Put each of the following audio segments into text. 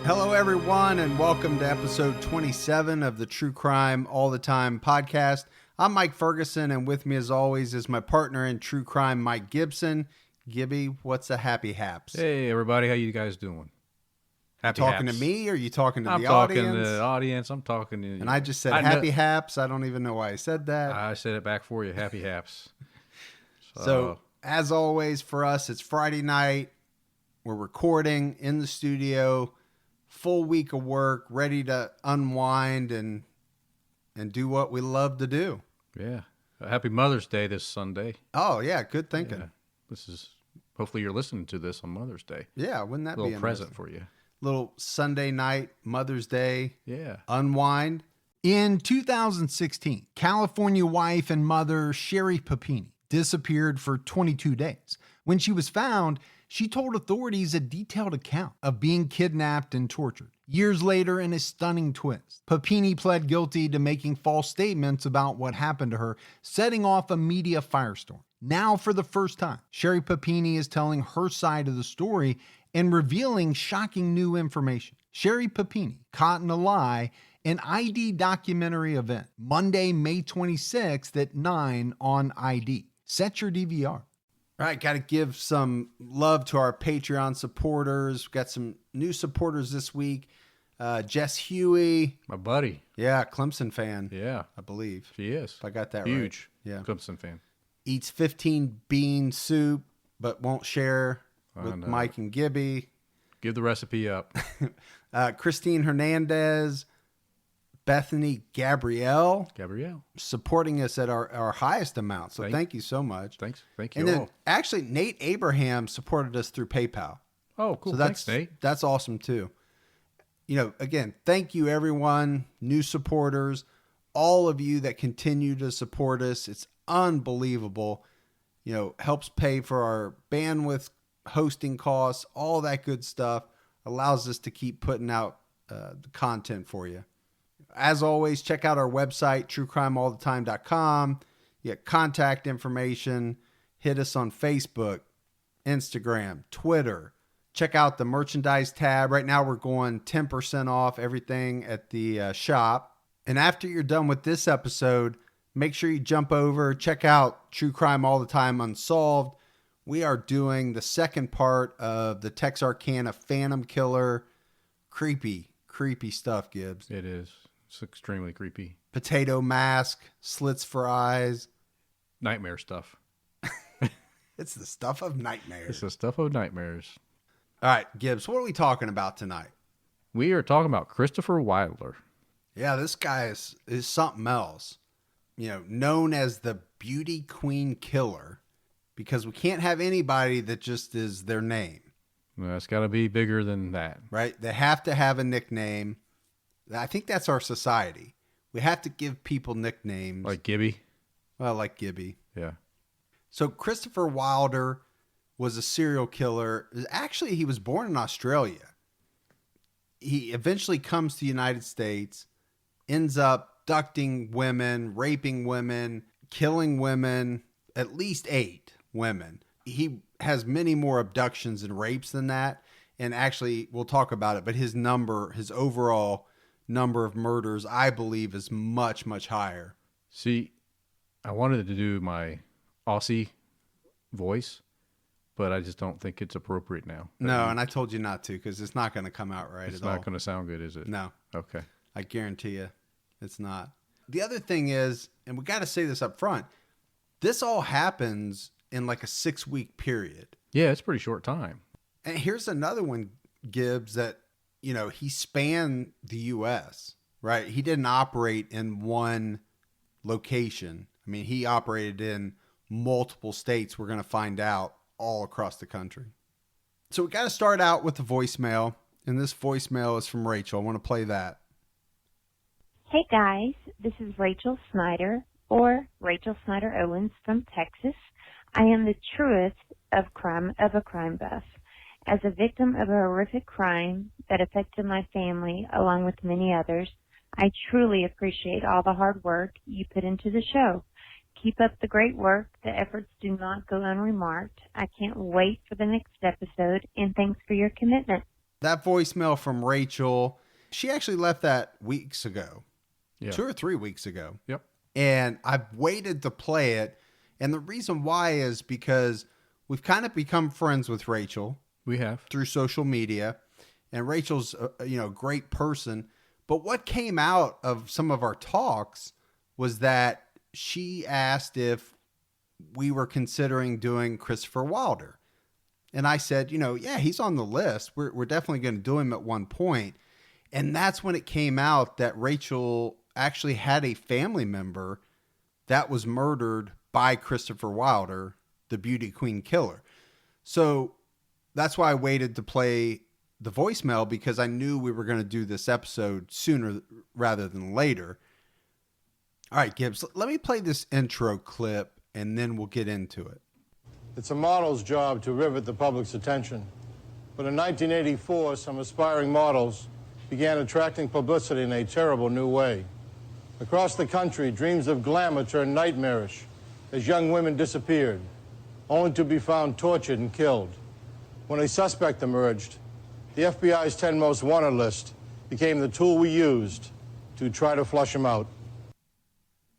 Hello, everyone, and welcome to episode 27 of the True Crime All the Time podcast. I'm Mike Ferguson, and with me, as always, is my partner in True Crime, Mike Gibson. Gibby, what's a happy haps? Hey, everybody. How you guys doing? Happy talking haps. to me, or are you talking to I'm the talking audience? to the audience. I'm talking to you. And I just said happy haps. I don't even know why I said that. I said it back for you. Happy haps. So, as always, for us, it's Friday night. We're recording in the studio. Full week of work, ready to unwind and do what we love to do. Yeah. Happy Mother's Day this Sunday. Oh, yeah. Good thinking. Yeah. This is, hopefully you're listening to this on Mother's Day. Yeah. Wouldn't that be a little present for you? Little Sunday night, Mother's Day. Yeah. Unwind. In 2016, California wife and mother Sherry Papini disappeared for 22 days. When she was found, she told authorities a detailed account of being kidnapped and tortured. Years later, in a stunning twist, Papini pled guilty to making false statements about what happened to her, setting off a media firestorm. Now, for the first time, Sherry Papini is telling her side of the story and revealing shocking new information. Sherry Papini, Caught in a Lie, an ID documentary event, Monday, May 26th at 9 on ID. Set your DVR. All right, got to give some love to our Patreon supporters. We've got some new supporters this week. Jess Huey. My buddy. Yeah, Clemson fan. Yeah. I believe. She is. If I got that right. Huge. Yeah. Clemson fan. Eats 15 bean soup, but won't share with Mike and Gibby. Give the recipe up. Christine Hernandez. Bethany Gabrielle supporting us at our highest amount. So thank you so much. Thank you. And then actually Nate Abraham supported us through PayPal. Oh, cool. So Thanks, Nate. That's awesome too. You know, again, thank you everyone, new supporters, all of you that continue to support us. It's unbelievable. You know, helps pay for our bandwidth, hosting costs, all that good stuff. Allows us to keep putting out the content for you. As always, check out our website, truecrimeallthetime.com. You get contact information. Hit us on Facebook, Instagram, Twitter. Check out the merchandise tab. Right now, we're going 10% off everything at the shop. And after you're done with this episode, make sure you jump over, check out True Crime All the Time Unsolved. We are doing the second part of the Texarkana Phantom Killer. Creepy stuff, Gibbs. It is. It's extremely creepy. Potato mask, slits for eyes. Nightmare stuff. It's the stuff of nightmares. It's the stuff of nightmares. All right, Gibbs, what are we talking about tonight? We are talking about Christopher Wilder. Yeah, this guy is something else. You know, known as the Beauty Queen Killer, because we can't have anybody that just is their name. Well, it's got to be bigger than that. Right? They have to have a nickname. I think that's our society. We have to give people nicknames. Like Gibby? Well, like Gibby. Yeah. So Christopher Wilder was a serial killer. Actually, he was born in Australia. He eventually comes to the United States, ends up abducting women, raping women, killing women, at least 8 women. He has many more abductions and rapes than that. And actually, we'll talk about it, but his overall number of murders, I believe, is much, much higher. See, I wanted to do my Aussie voice, but I just don't think it's appropriate now. No, and I told you not to because it's not going to come out right at all. It's not going to sound good, is it? No. Okay. I guarantee you it's not. The other thing is, and we got to say this up front, this all happens in like a 6-week period. Yeah, it's a pretty short time. And here's another one, Gibbs, that, you know, he spanned the U.S., right? He didn't operate in one location. I mean, he operated in multiple states. We're going to find out all across the country. So we got to start out with the voicemail. And this voicemail is from Rachel. I want to play that. Hey guys, this is Rachel Snyder, or Rachel Snyder Owens from Texas. I am the truest of a crime buff. As a victim of a horrific crime that affected my family, along with many others, I truly appreciate all the hard work you put into the show. Keep up the great work. The efforts do not go unremarked. I can't wait for the next episode, and thanks for your commitment. That voicemail from Rachel, she actually left that weeks ago, Yeah. 2 or 3 weeks ago. Yep. And I've waited to play it. And the reason why is because we've kind of become friends with Rachel We have. through social media. And Rachel's a great person. But what came out of some of our talks was that she asked if we were considering doing Christopher Wilder. And I said, yeah, he's on the list. We're definitely going to do him at one point. And that's when it came out that Rachel actually had a family member that was murdered by Christopher Wilder, the beauty queen killer. So that's why I waited to play the voicemail, because I knew we were going to do this episode sooner rather than later. All right, Gibbs, let me play this intro clip and then we'll get into it. It's a model's job to rivet the public's attention. But in 1984, some aspiring models began attracting publicity in a terrible new way. Across the country, dreams of glamour turned nightmarish as young women disappeared, only to be found tortured and killed. When a suspect emerged, the FBI's 10 most wanted list became the tool we used to try to flush him out.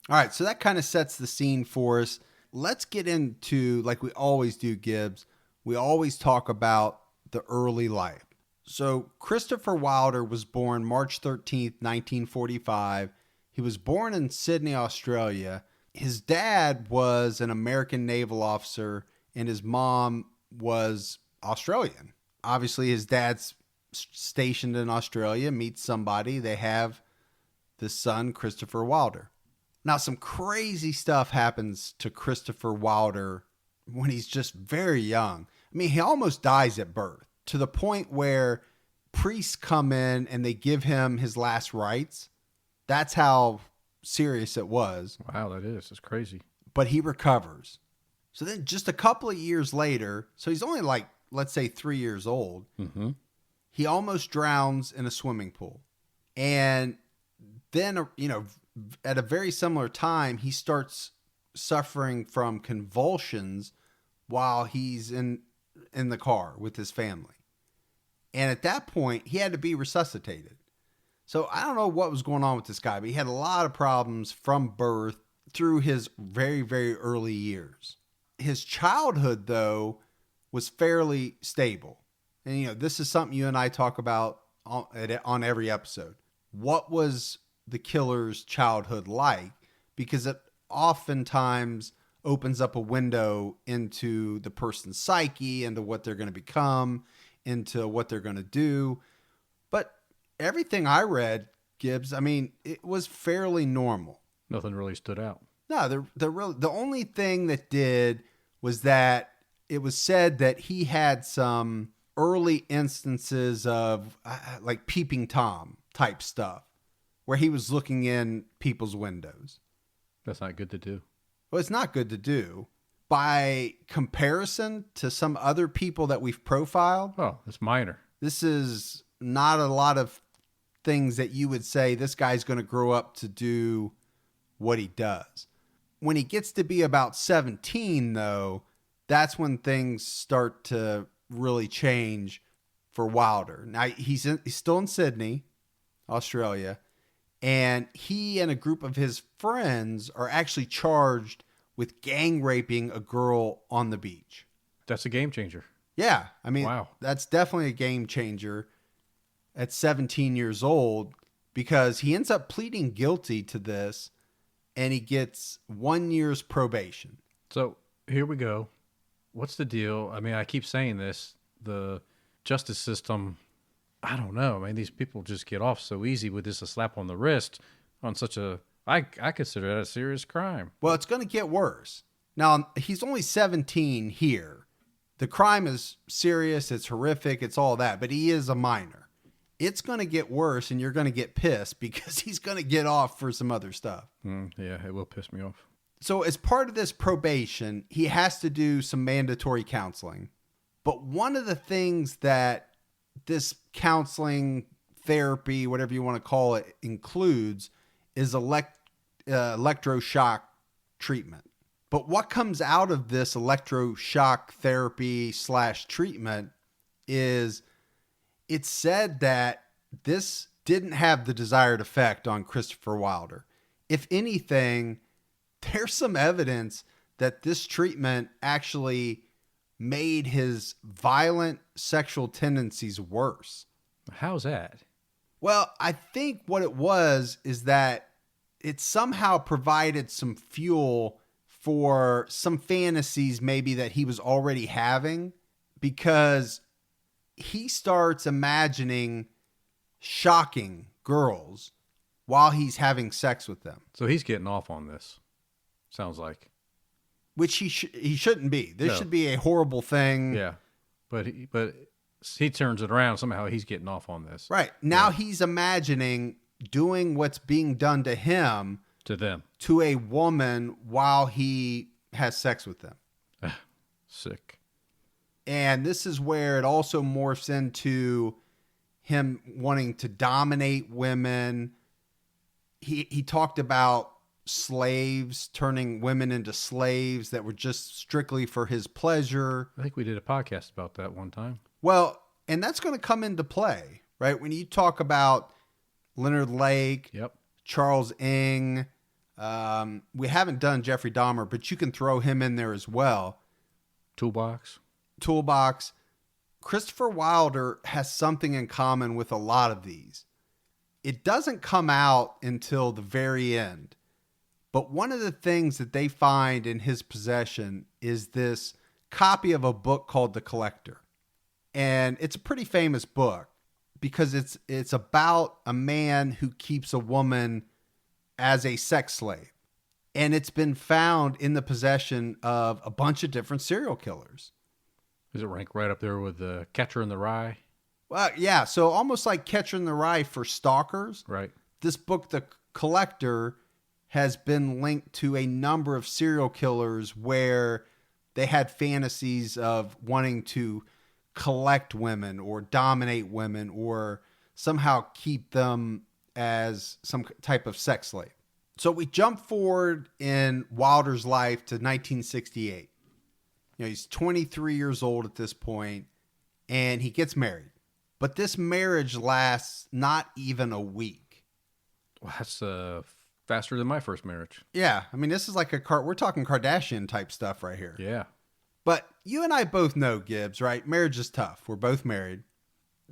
All right, so that kind of sets the scene for us. Let's get into, like we always do, Gibbs, we always talk about the early life. So Christopher Wilder was born March 13th, 1945. He was born in Sydney, Australia. His dad was an American naval officer and his mom was Australian. Obviously, his dad's stationed in Australia, meets somebody. They have this son, Christopher Wilder. Now, some crazy stuff happens to Christopher Wilder when he's just very young. I mean, he almost dies at birth, to the point where priests come in and they give him his last rites. That's how serious it was. Wow, that is. It's crazy. But he recovers. So then just a couple of years later, so he's only like, let's say 3 years old, he almost drowns in a swimming pool. And then, at a very similar time, he starts suffering from convulsions while he's in the car with his family. And at that point, he had to be resuscitated. So I don't know what was going on with this guy, but he had a lot of problems from birth through his very, very early years. His childhood, though, was fairly stable. And, this is something you and I talk about on every episode. What was the killer's childhood like? Because it oftentimes opens up a window into the person's psyche, into what they're going to become, into what they're going to do. But everything I read, Gibbs, I mean, it was fairly normal. Nothing really stood out. No, the only thing that did was that it was said that he had some early instances of like peeping Tom type stuff, where he was looking in people's windows. That's not good to do. Well, it's not good to do. By comparison to some other people that we've profiled, Oh, it's minor. this is not a lot of things that you would say this guy's going to grow up to do what he does. When he gets to be about 17, though, that's when things start to really change for Wilder. Now, he's still in Sydney, Australia, and he and a group of his friends are actually charged with gang raping a girl on the beach. That's a game changer. Yeah, I mean, Wow. That's definitely a game changer at 17 years old, because he ends up pleading guilty to this and he gets 1 year's probation. So here we go. What's the deal? I mean, I keep saying this. The justice system, I don't know. I mean, these people just get off so easy with just a slap on the wrist on such a, I consider that a serious crime. Well, it's going to get worse. Now, he's only 17 here. The crime is serious, it's horrific, it's all that, but he is a minor. It's going to get worse, and you're going to get pissed because he's going to get off for some other stuff. Yeah, it will piss me off. So as part of this probation, he has to do some mandatory counseling. But one of the things that this counseling, therapy, whatever you want to call it, includes is electroshock treatment. But what comes out of this electroshock therapy / treatment is It's said that this didn't have the desired effect on Christopher Wilder. If anything, there's some evidence that this treatment actually made his violent sexual tendencies worse. How's that? Well, I think what it was is that it somehow provided some fuel for some fantasies maybe that he was already having, because he starts imagining shocking girls while he's having sex with them, So he's getting off on this. Sounds like. which he shouldn't be. This No. should be a horrible thing. Yeah. But he turns it around. Somehow he's getting off on this. Right. Now Yeah. he's imagining doing what's being done to him To them. to a woman while he has sex with them. Sick. And this is where it also morphs into him wanting to dominate women. He talked about slaves, turning women into slaves that were just strictly for his pleasure. I think we did a podcast about that one time. Well, and that's going to come into play, right? When you talk about Leonard Lake, Yep. Charles Ng, we haven't done Jeffrey Dahmer, but you can throw him in there as well. Toolbox. Toolbox. Christopher Wilder has something in common with a lot of these. It doesn't come out until the very end. But one of the things that they find in his possession is this copy of a book called The Collector. And it's a pretty famous book because it's about a man who keeps a woman as a sex slave. And it's been found in the possession of a bunch of different serial killers. Does it rank right up there with the Catcher in the Rye? Well, yeah. So almost like Catcher in the Rye for stalkers. Right. This book, The Collector, has been linked to a number of serial killers where they had fantasies of wanting to collect women or dominate women or somehow keep them as some type of sex slave. So we jump forward in Wilder's life to 1968. He's 23 years old at this point, and he gets married. But this marriage lasts not even a week. Well, that's faster than my first marriage. Yeah, I mean, this is like we're talking Kardashian type stuff right here. Yeah. But you and I both know, Gibbs, right? Marriage is tough. We're both married.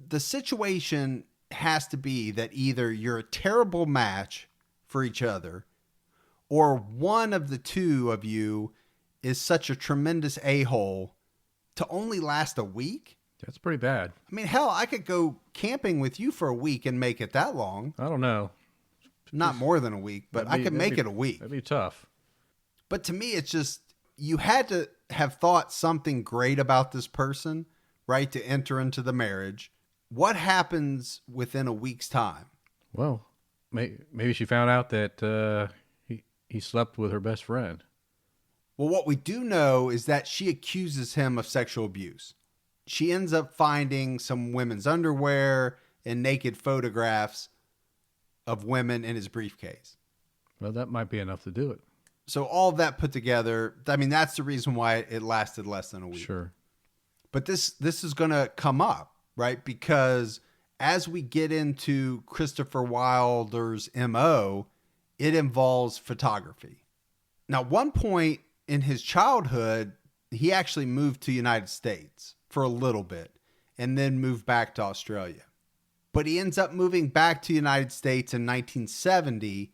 The situation has to be that either you're a terrible match for each other, or one of the two of you is such a tremendous a-hole to only last a week. That's pretty bad. I mean, hell, I could go camping with you for a week and make it that long. I don't know. Not more than a week, but I could make it a week. That'd be tough. But to me, it's just, you had to have thought something great about this person, right, to enter into the marriage. What happens within a week's time? Well, maybe she found out that he slept with her best friend. Well, what we do know is that she accuses him of sexual abuse. She ends up finding some women's underwear and naked photographs of women in his briefcase. Well, that might be enough to do it. So all of that put together, I mean, that's the reason why it lasted less than a week. Sure. But this is going to come up, right? Because as we get into Christopher Wilder's MO, it involves photography. Now, one point in his childhood, he actually moved to the United States for a little bit and then moved back to Australia. But he ends up moving back to the United States in 1970,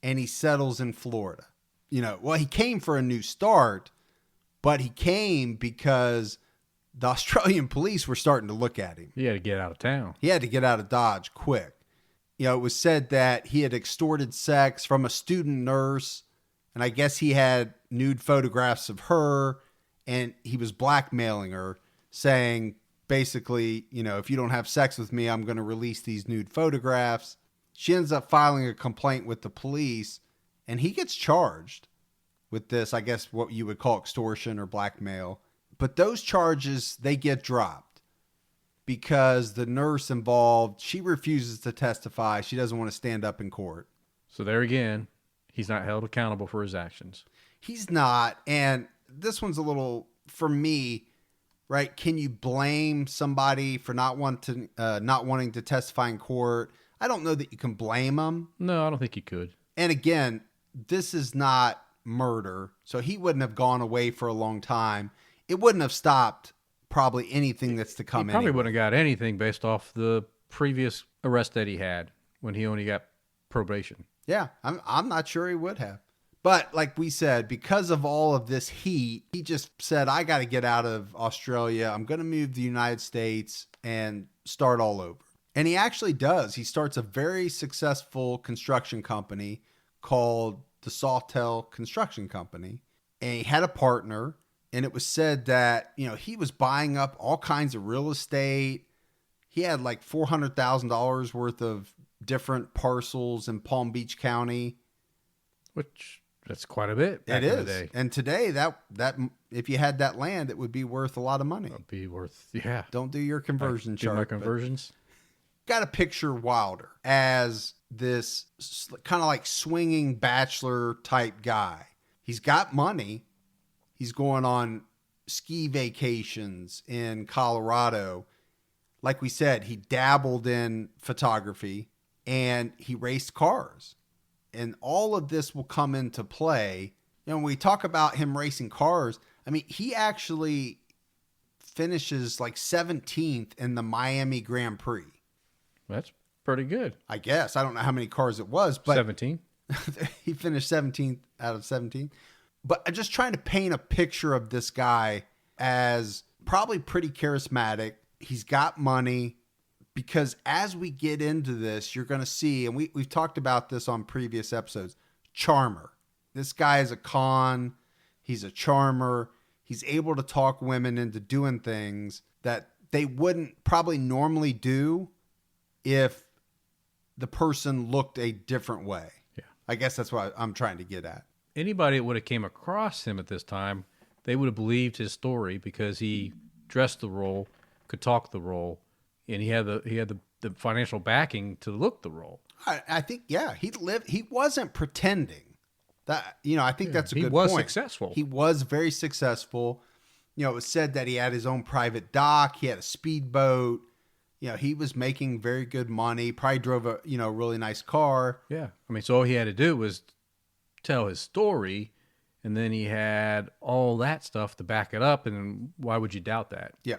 and he settles in Florida. He came for a new start, but he came because the Australian police were starting to look at him. He had to get out of town. He had to get out of Dodge quick. It was said that he had extorted sex from a student nurse, and I guess he had nude photographs of her, and he was blackmailing her, saying, basically, if you don't have sex with me, I'm going to release these nude photographs. She ends up filing a complaint with the police, and he gets charged with this, I guess what you would call extortion or blackmail. But those charges, they get dropped because the nurse involved, she refuses to testify. She doesn't want to stand up in court. So there again, he's not held accountable for his actions. He's not. And this one's a little, for me, right? Can you blame somebody for not wanting to testify in court? I don't know that you can blame them. No, I don't think you could. And again, this is not murder, so he wouldn't have gone away for a long time. It wouldn't have stopped probably anything that's to come. He probably anyway. wouldn't have got anything based off the previous arrest that he had when he only got probation. Yeah, I'm not sure he would have. But like we said, because of all of this heat, he just said, I got to get out of Australia. I'm going to move to the United States and start all over. And he actually does. He starts a very successful construction company called the Sawtell Construction Company. And he had a partner. And it was said that, he was buying up all kinds of real estate. He had like $400,000 worth of different parcels in Palm Beach County. Which, that's quite a bit back It in is. the day. And today, that if you had that land, it would be worth a lot of money. It'd be worth, yeah. Don't do your conversion Do chart. my but conversions. Got to picture Wilder as this kind of like swinging bachelor type guy. He's got money. He's going on ski vacations in Colorado. Like we said, he dabbled in photography and he raced cars. And all of this will come into play. When we talk about him racing cars, I mean, he actually finishes like 17th in the Miami Grand Prix. That's pretty good. I guess. I don't know how many cars it was, but 17. he finished 17th out of 17. But I'm just trying to paint a picture of this guy as probably pretty charismatic. He's got money, because as we get into this, you're going to see, and we've talked about this on previous episodes, charmer. This guy is a con. He's a charmer. He's able to talk women into doing things that they wouldn't probably normally do if the person looked a different way. Yeah. I guess that's what I'm trying to get at. Anybody that would have came across him at this time, they would have believed his story because he dressed the role, could talk the role, and he had the financial backing to look the role. I think, yeah, he wasn't pretending. That, I think that's a good point. He was successful. He was very successful. It was said that he had his own private dock. He had a speedboat. He was making very good money. Probably drove a, really nice car. Yeah. I mean, so all he had to do was tell his story, and then he had all that stuff to back it up. And why would you doubt that? Yeah,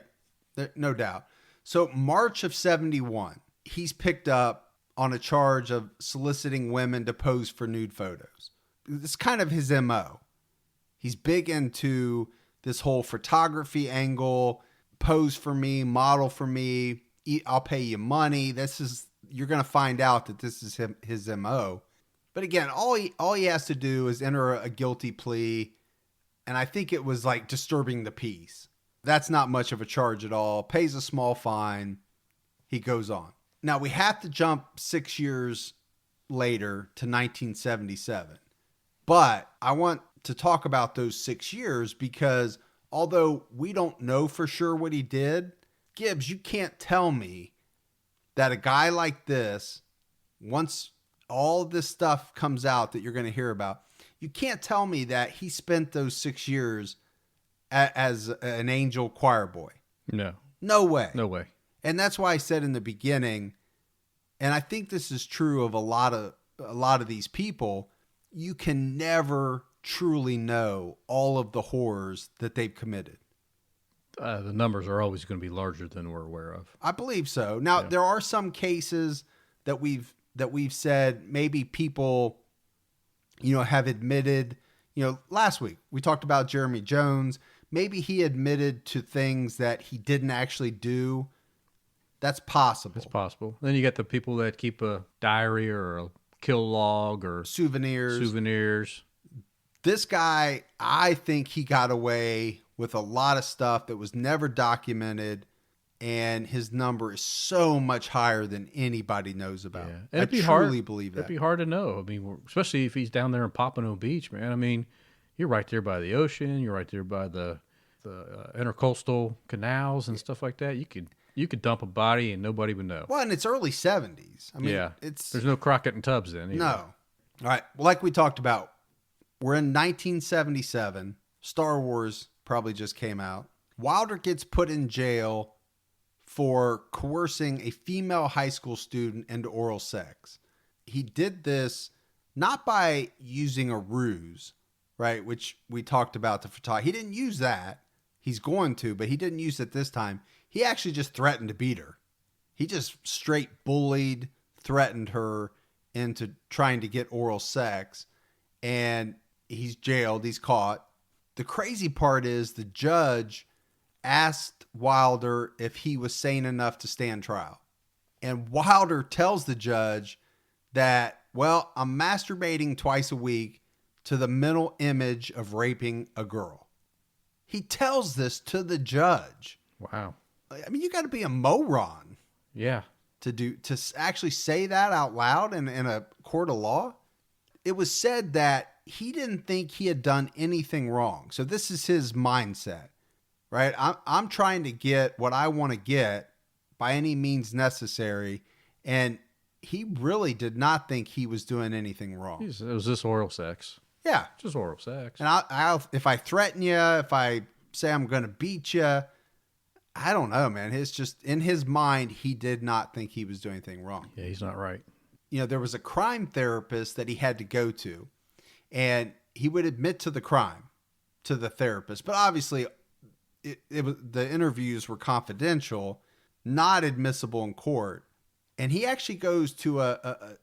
no doubt. So March of 71, he's picked up on a charge of soliciting women to pose for nude photos. It's kind of his MO. He's big into this whole photography angle, pose for me, model for me, I'll pay you money. You're going to find out that this is his MO. But again, all he has to do is enter a guilty plea. And I think it was like disturbing the peace. That's not much of a charge at all. Pays a small fine. He goes on. Now we have to jump 6 years later to 1977. But I want to talk about those 6 years because although we don't know for sure what he did, Gibbs, you can't tell me that a guy like this, once all this stuff comes out that you're going to hear about, you can't tell me that he spent those 6 years as an angel choir boy. No. No way. No way. And that's why I said in the beginning, and I think this is true of a lot of these people, you can never truly know all of the horrors that they've committed. The numbers are always going to be larger than we're aware of. I believe so. Now, there are some cases that we've said maybe people, have admitted, last week we talked about Jeremy Jones. Maybe he admitted to things that he didn't actually do. That's possible. It's possible. Then you get the people that keep a diary or a kill log or souvenirs. This guy, I think he got away with a lot of stuff that was never documented, and his number is so much higher than anybody knows about. Yeah. I truly believe that. It'd be hard to know. I mean, especially if he's down there in Pompano Beach, man. I mean, you're right there by the ocean. You're right there by the intercoastal canals and stuff like that. You could dump a body and nobody would know. Well, and it's early 70s. I mean, there's no Crockett and Tubbs then. Either. No. All right. Well, like we talked about, we're in 1977. Star Wars probably just came out. Wilder gets put in jail for coercing a female high school student into oral sex. He did this not by using a ruse, right? Which we talked about the photography. He didn't use that. He's going to, but he didn't use it this time. He actually just threatened to beat her. He just straight bullied, threatened her into trying to get oral sex. And he's jailed. He's caught. The crazy part is the judge asked Wilder if he was sane enough to stand trial. And Wilder tells the judge that, well, I'm masturbating twice a week to the mental image of raping a girl. He tells this to the judge. Wow. I mean, you got to be a moron Yeah. to actually say that out loud in a court of law. It was said that he didn't think he had done anything wrong. So this is his mindset, right? I'm trying to get what I want to get by any means necessary. And he really did not think he was doing anything wrong. It was just oral sex. Yeah. Just oral sex. And I'll if I threaten you, if I say I'm going to beat you, I don't know, man. It's just in his mind, he did not think he was doing anything wrong. Yeah, he's not right. You know, there was a crime therapist that he had to go to, and he would admit to the crime to the therapist. But obviously, it was, the interviews were confidential, not admissible in court. And he actually goes to a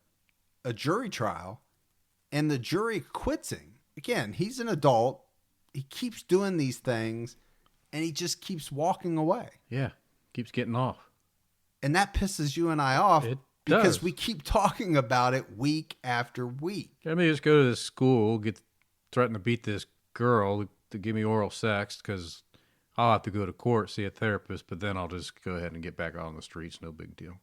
jury trial, and the jury acquits him. Again, he's an adult. He keeps doing these things, and he just keeps walking away. Yeah. Keeps getting off. And that pisses you and I off It because does. we keep talking about it week after week. I mean, just go to this school, threaten to beat this girl to give me oral sex because I'll have to go to court, see a therapist, but then I'll just go ahead and get back out on the streets. No big deal.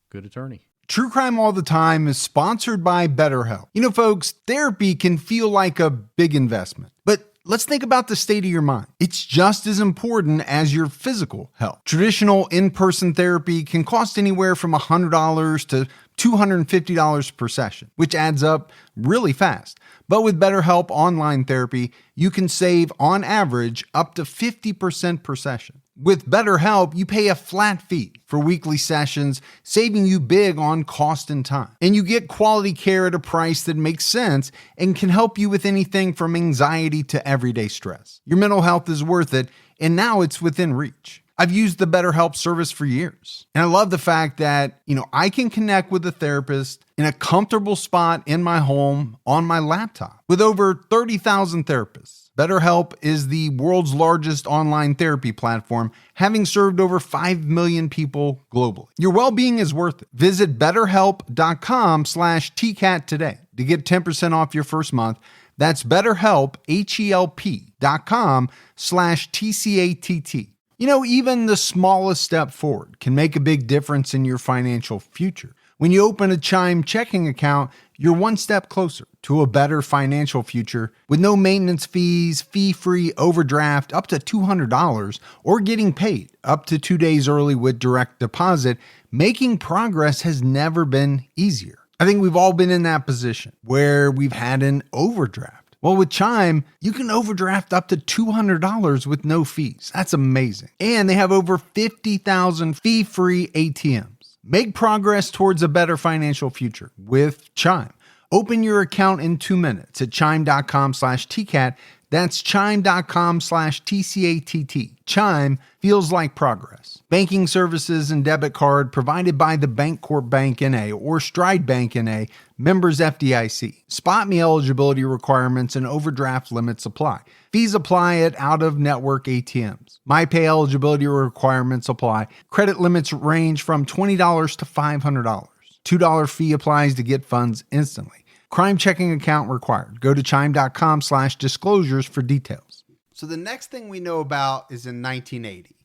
Good attorney. True Crime All the Time is sponsored by BetterHelp. You know, folks, therapy can feel like a big investment, but let's think about the state of your mind. It's just as important as your physical health. Traditional in-person therapy can cost anywhere from $100 to $250 per session, which adds up really fast. But with BetterHelp Online Therapy, you can save, on average, up to 50% per session. With BetterHelp, you pay a flat fee for weekly sessions, saving you big on cost and time. And you get quality care at a price that makes sense and can help you with anything from anxiety to everyday stress. Your mental health is worth it, and now it's within reach. I've used the BetterHelp service for years. And I love the fact that, I can connect with a therapist in a comfortable spot in my home on my laptop. With over 30,000 therapists, BetterHelp is the world's largest online therapy platform, having served over 5 million people globally. Your well-being is worth it. Visit BetterHelp.com/TCAT today to get 10% off your first month. That's BetterHelp, HELP.com/TCATT. Even the smallest step forward can make a big difference in your financial future. When you open a Chime checking account, you're one step closer to a better financial future with no maintenance fees, fee-free overdraft up to $200, or getting paid up to 2 days early with direct deposit. Making progress has never been easier. I think we've all been in that position where we've had an overdraft. Well, with Chime, you can overdraft up to $200 with no fees. That's amazing. And they have over 50,000 fee-free ATMs. Make progress towards a better financial future with Chime. Open your account in 2 minutes at chime.com/TCAT. That's chime.com/TCATT. Chime feels like progress. Banking services and debit card provided by the Bancorp Bank N.A. or Stride Bank N.A., members FDIC. Spot me eligibility requirements and overdraft limits apply. Fees apply at out-of-network ATMs. MyPay eligibility requirements apply. Credit limits range from $20 to $500. $2 fee applies to get funds instantly. Crime checking account required. Go to chime.com/disclosures for details. So the next thing we know about is in 1980.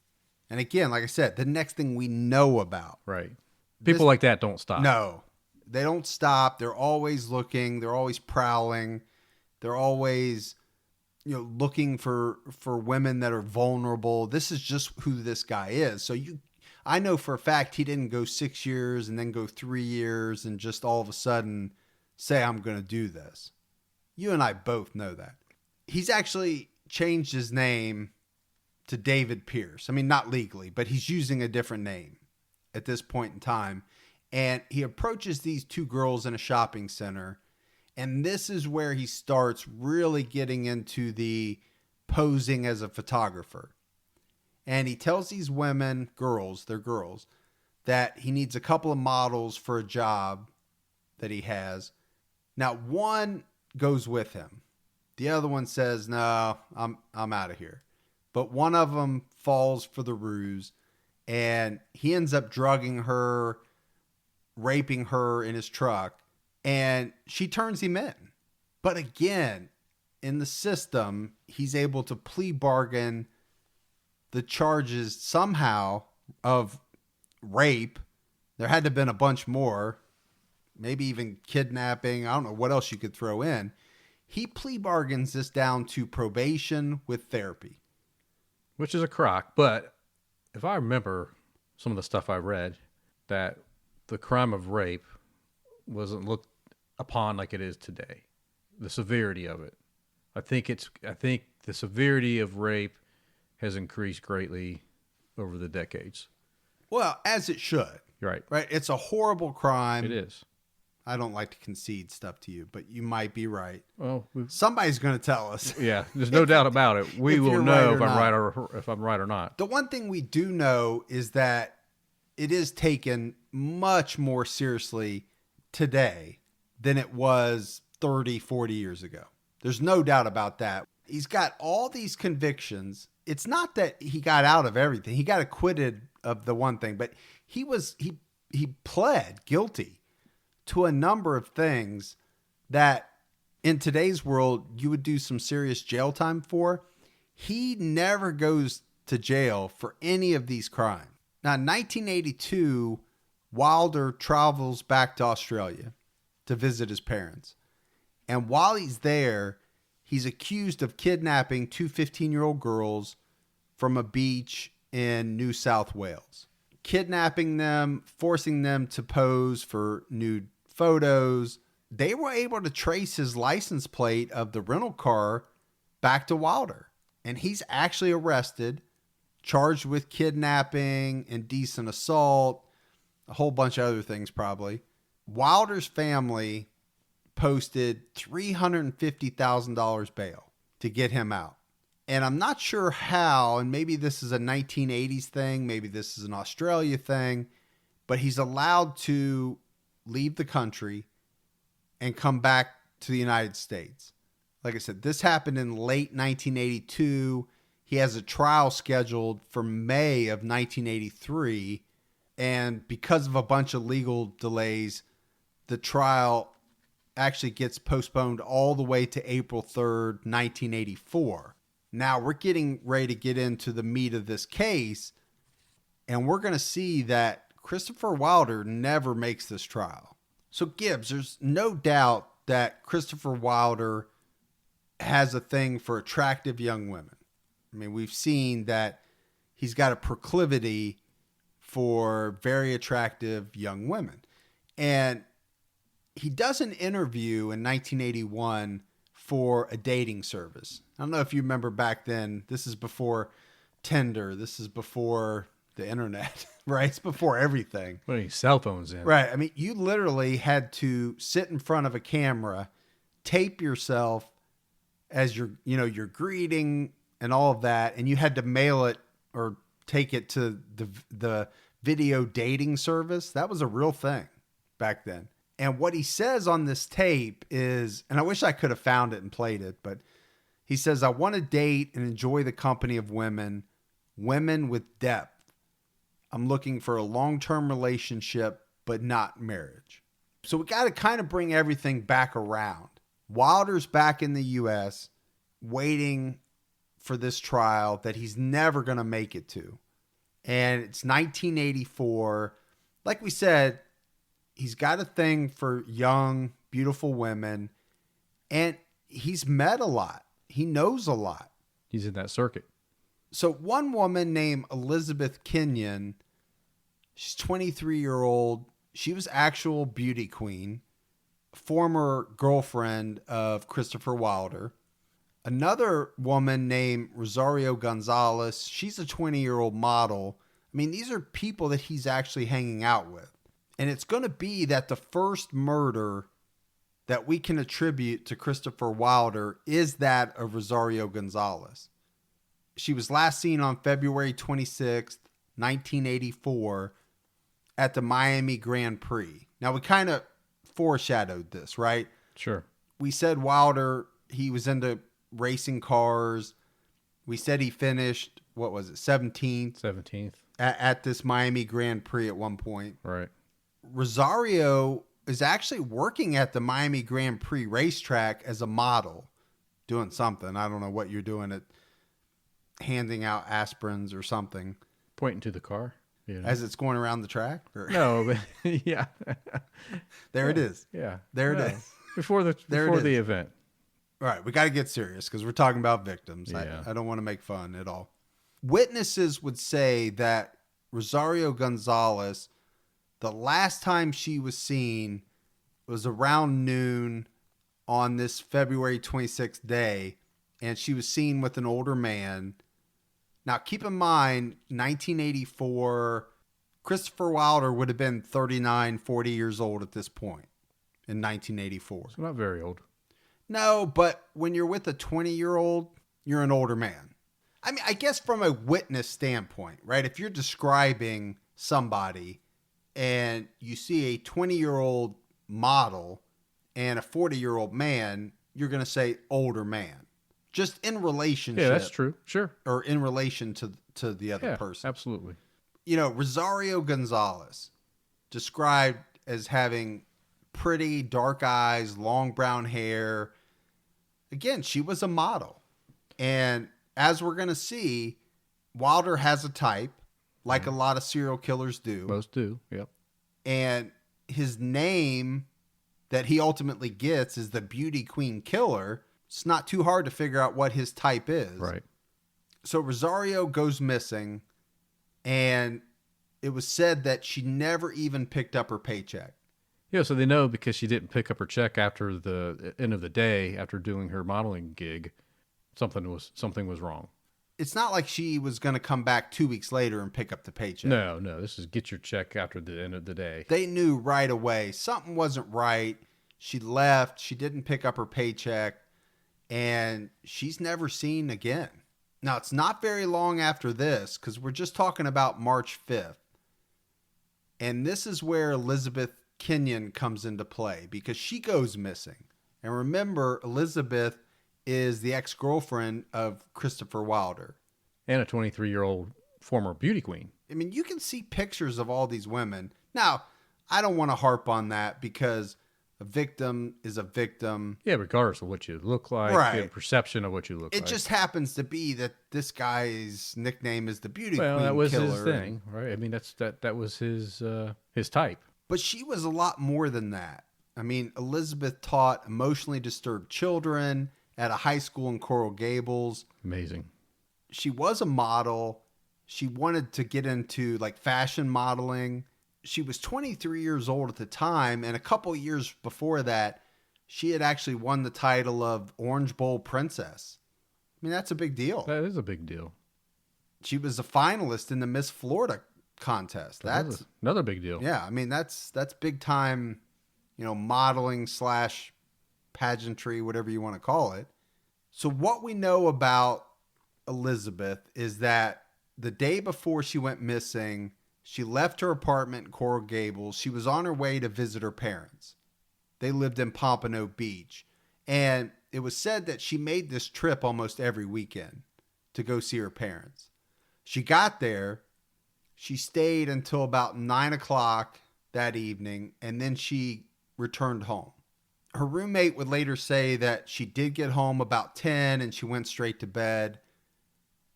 And again, like I said, the next thing we know about. Right. People like that don't stop. No, they don't stop. They're always looking. They're always prowling. They're always, looking for women that are vulnerable. This is just who this guy is. So I know for a fact he didn't go 6 years and then go 3 years and just all of a sudden say, I'm going to do this. You and I both know that. He's actually changed his name to David Pierce. I mean, not legally, but he's using a different name at this point in time. And he approaches these two girls in a shopping center. And this is where he starts really getting into the posing as a photographer. And he tells these women, they're girls, that he needs a couple of models for a job that he has. Now, one goes with him. The other one says, no, I'm out of here. But one of them falls for the ruse, and he ends up drugging her, raping her in his truck, and she turns him in. But again, in the system, he's able to plea bargain the charges somehow of rape. There had to have been a bunch more, maybe even kidnapping. I don't know what else you could throw in. He plea bargains this down to probation with therapy. Which is a crock. But if I remember some of the stuff I read, that the crime of rape wasn't looked upon like it is today. The severity of it. I think the severity of rape has increased greatly over the decades. Well, as it should. Right. Right? It's a horrible crime. It is. I don't like to concede stuff to you, but you might be right. Well, somebody's going to tell us. Yeah, there's no doubt about it. We will know if I'm right or not. The one thing we do know is that it is taken much more seriously today than it was 30, 40 years ago. There's no doubt about that. He's got all these convictions. It's not that he got out of everything. He got acquitted of the one thing, but he pled guilty to a number of things that in today's world you would do some serious jail time for. He never goes to jail for any of these crimes. Now, in 1982, Wilder travels back to Australia to visit his parents. And while he's there, he's accused of kidnapping two 15-year-old girls from a beach in New South Wales. Kidnapping them, forcing them to pose for nude photos. They were able to trace his license plate of the rental car back to Wilder. And he's actually arrested, charged with kidnapping, indecent assault, a whole bunch of other things probably. Wilder's family posted $350,000 bail to get him out. And I'm not sure how, and maybe this is a 1980s thing, maybe this is an Australia thing, but he's allowed to leave the country and come back to the United States. Like I said, this happened in late 1982. He has a trial scheduled for May of 1983. And because of a bunch of legal delays, the trial actually gets postponed all the way to April 3rd, 1984. Now we're getting ready to get into the meat of this case, and we're going to see that Christopher Wilder never makes this trial. So Gibbs, there's no doubt that Christopher Wilder has a thing for attractive young women. I mean, we've seen that he's got a proclivity for very attractive young women. And he does an interview in 1981 for a dating service. I don't know if you remember back then, this is before Tinder. This is before the internet, right? It's before everything. Putting cell phones in. Right. I mean, you literally had to sit in front of a camera, tape yourself as you're greeting and all of that. And you had to mail it or take it to the video dating service. That was a real thing back then. And what he says on this tape is, and I wish I could have found it and played it, but he says, I want to date and enjoy the company of women with depth. I'm looking for a long-term relationship, but not marriage. So we got to kind of bring everything back around. Wilder's back in the U.S. waiting for this trial that he's never going to make it to. And it's 1984. Like we said, he's got a thing for young, beautiful women, and he's met a lot. He knows a lot. He's in that circuit. So one woman named Elizabeth Kenyon, she's 23-year-old. She was actual beauty queen, former girlfriend of Christopher Wilder. Another woman named Rosario Gonzalez, she's a 20-year-old model. I mean, these are people that he's actually hanging out with. And it's going to be that the first murder that we can attribute to Christopher Wilder is that of Rosario Gonzalez. She was last seen on February 26th, 1984 at the Miami Grand Prix. Now, we kind of foreshadowed this, right? Sure. We said Wilder, he was into racing cars. We said he finished, 17th? 17th. At this Miami Grand Prix at one point. Right. Rosario is actually working at the Miami Grand Prix racetrack as a model, doing something. I don't know what you're doing at handing out aspirins or something. Pointing to the car. You know. As it's going around the track? Or? No, but yeah. There it is. Yeah. There it No. is. Before the event. All right, we got to get serious because we're talking about victims. Yeah. I don't want to make fun at all. Witnesses would say that Rosario Gonzalez, the last time she was seen was around noon on this February 26th day, and she was seen with an older man. Now, keep in mind, 1984, Christopher Wilder would have been 39, 40 years old at this point in 1984. So not very old. No, but when you're with a 20-year-old, you're an older man. I mean, I guess from a witness standpoint, right? If you're describing somebody and you see a 20-year-old model and a 40-year-old man, you're going to say older man. Just in relationship. Yeah, that's true. Sure. Or in relation to the other person. Absolutely. You know, Rosario Gonzalez, described as having pretty dark eyes, long brown hair. Again, she was a model. And as we're going to see, Wilder has a type, like a lot of serial killers do. Most do. Yep. And his name that he ultimately gets is the Beauty Queen Killer. It's not too hard to figure out what his type is. Right. So Rosario goes missing, and it was said that she never even picked up her paycheck. Yeah, so they know because she didn't pick up her check after the end of the day after doing her modeling gig, something was wrong. It's not like she was going to come back 2 weeks later and pick up the paycheck. No, this is get your check after the end of the day. They knew right away something wasn't right. She left. She didn't pick up her paycheck, and she's never seen again. Now, it's not very long after this because we're just talking about March 5th. And this is where Elizabeth Kenyon comes into play because she goes missing. And remember, Elizabeth is the ex-girlfriend of Christopher Wilder. And a 23-year-old former beauty queen. I mean, you can see pictures of all these women. Now, I don't want to harp on that because a victim is a victim. Yeah, regardless of what you look like, Right. the perception of what you look like. It just happens to be that this guy's nickname is the Beauty Queen that was Killer. his thing, right? I mean, that was his type. But she was a lot more than that. I mean, Elizabeth taught emotionally disturbed children at a high school in Coral Gables. Amazing. She was a model. She wanted to get into like fashion modeling. She was 23 years old at the time. And a couple years before that, she had actually won the title of Orange Bowl Princess. I mean, that's a big deal. That is a big deal. She was a finalist in the Miss Florida contest. That's another big deal. Yeah, I mean that's big time, modeling / pageantry, whatever you want to call it. So what we know about Elizabeth is that the day before she went missing, she left her apartment in Coral Gables. She was on her way to visit her parents. They lived in Pompano Beach. And it was said that she made this trip almost every weekend to go see her parents. She got there. She stayed until about 9 o'clock that evening, and then she returned home. Her roommate would later say that she did get home about 10 and she went straight to bed.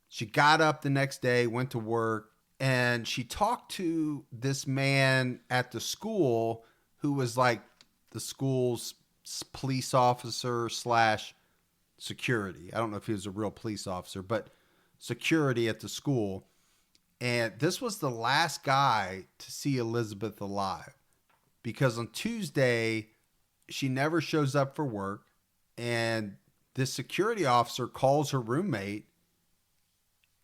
She got up the next day, went to work, and she talked to this man at the school who was like the school's police officer / security. I don't know if he was a real police officer, but security at the school. And this was the last guy to see Elizabeth alive because on Tuesday, she never shows up for work. And This security officer calls her roommate,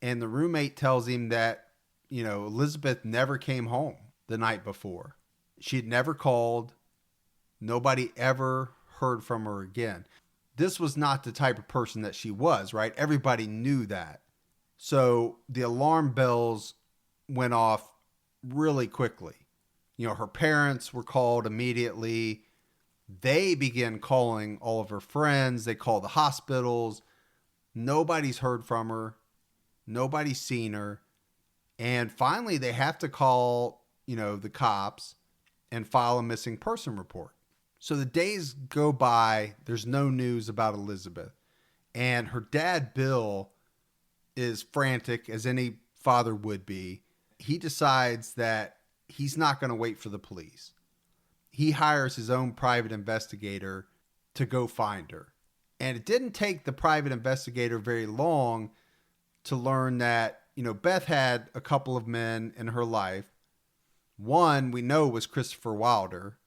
and the roommate tells him that, Elizabeth never came home the night before. She had never called. Nobody ever heard from her again. This was not the type of person that she was, right? Everybody knew that. So the alarm bells went off really quickly. Her parents were called immediately. They began calling all of her friends. They called the hospitals. Nobody's heard from her. Nobody's seen her. And finally, they have to call, the cops and file a missing person report. So the days go by. There's no news about Elizabeth. And her dad, Bill, is frantic, as any father would be. He decides that he's not going to wait for the police. He hires his own private investigator to go find her. And it didn't take the private investigator very long to learn that, Beth had a couple of men in her life. One we know was Christopher Wilder.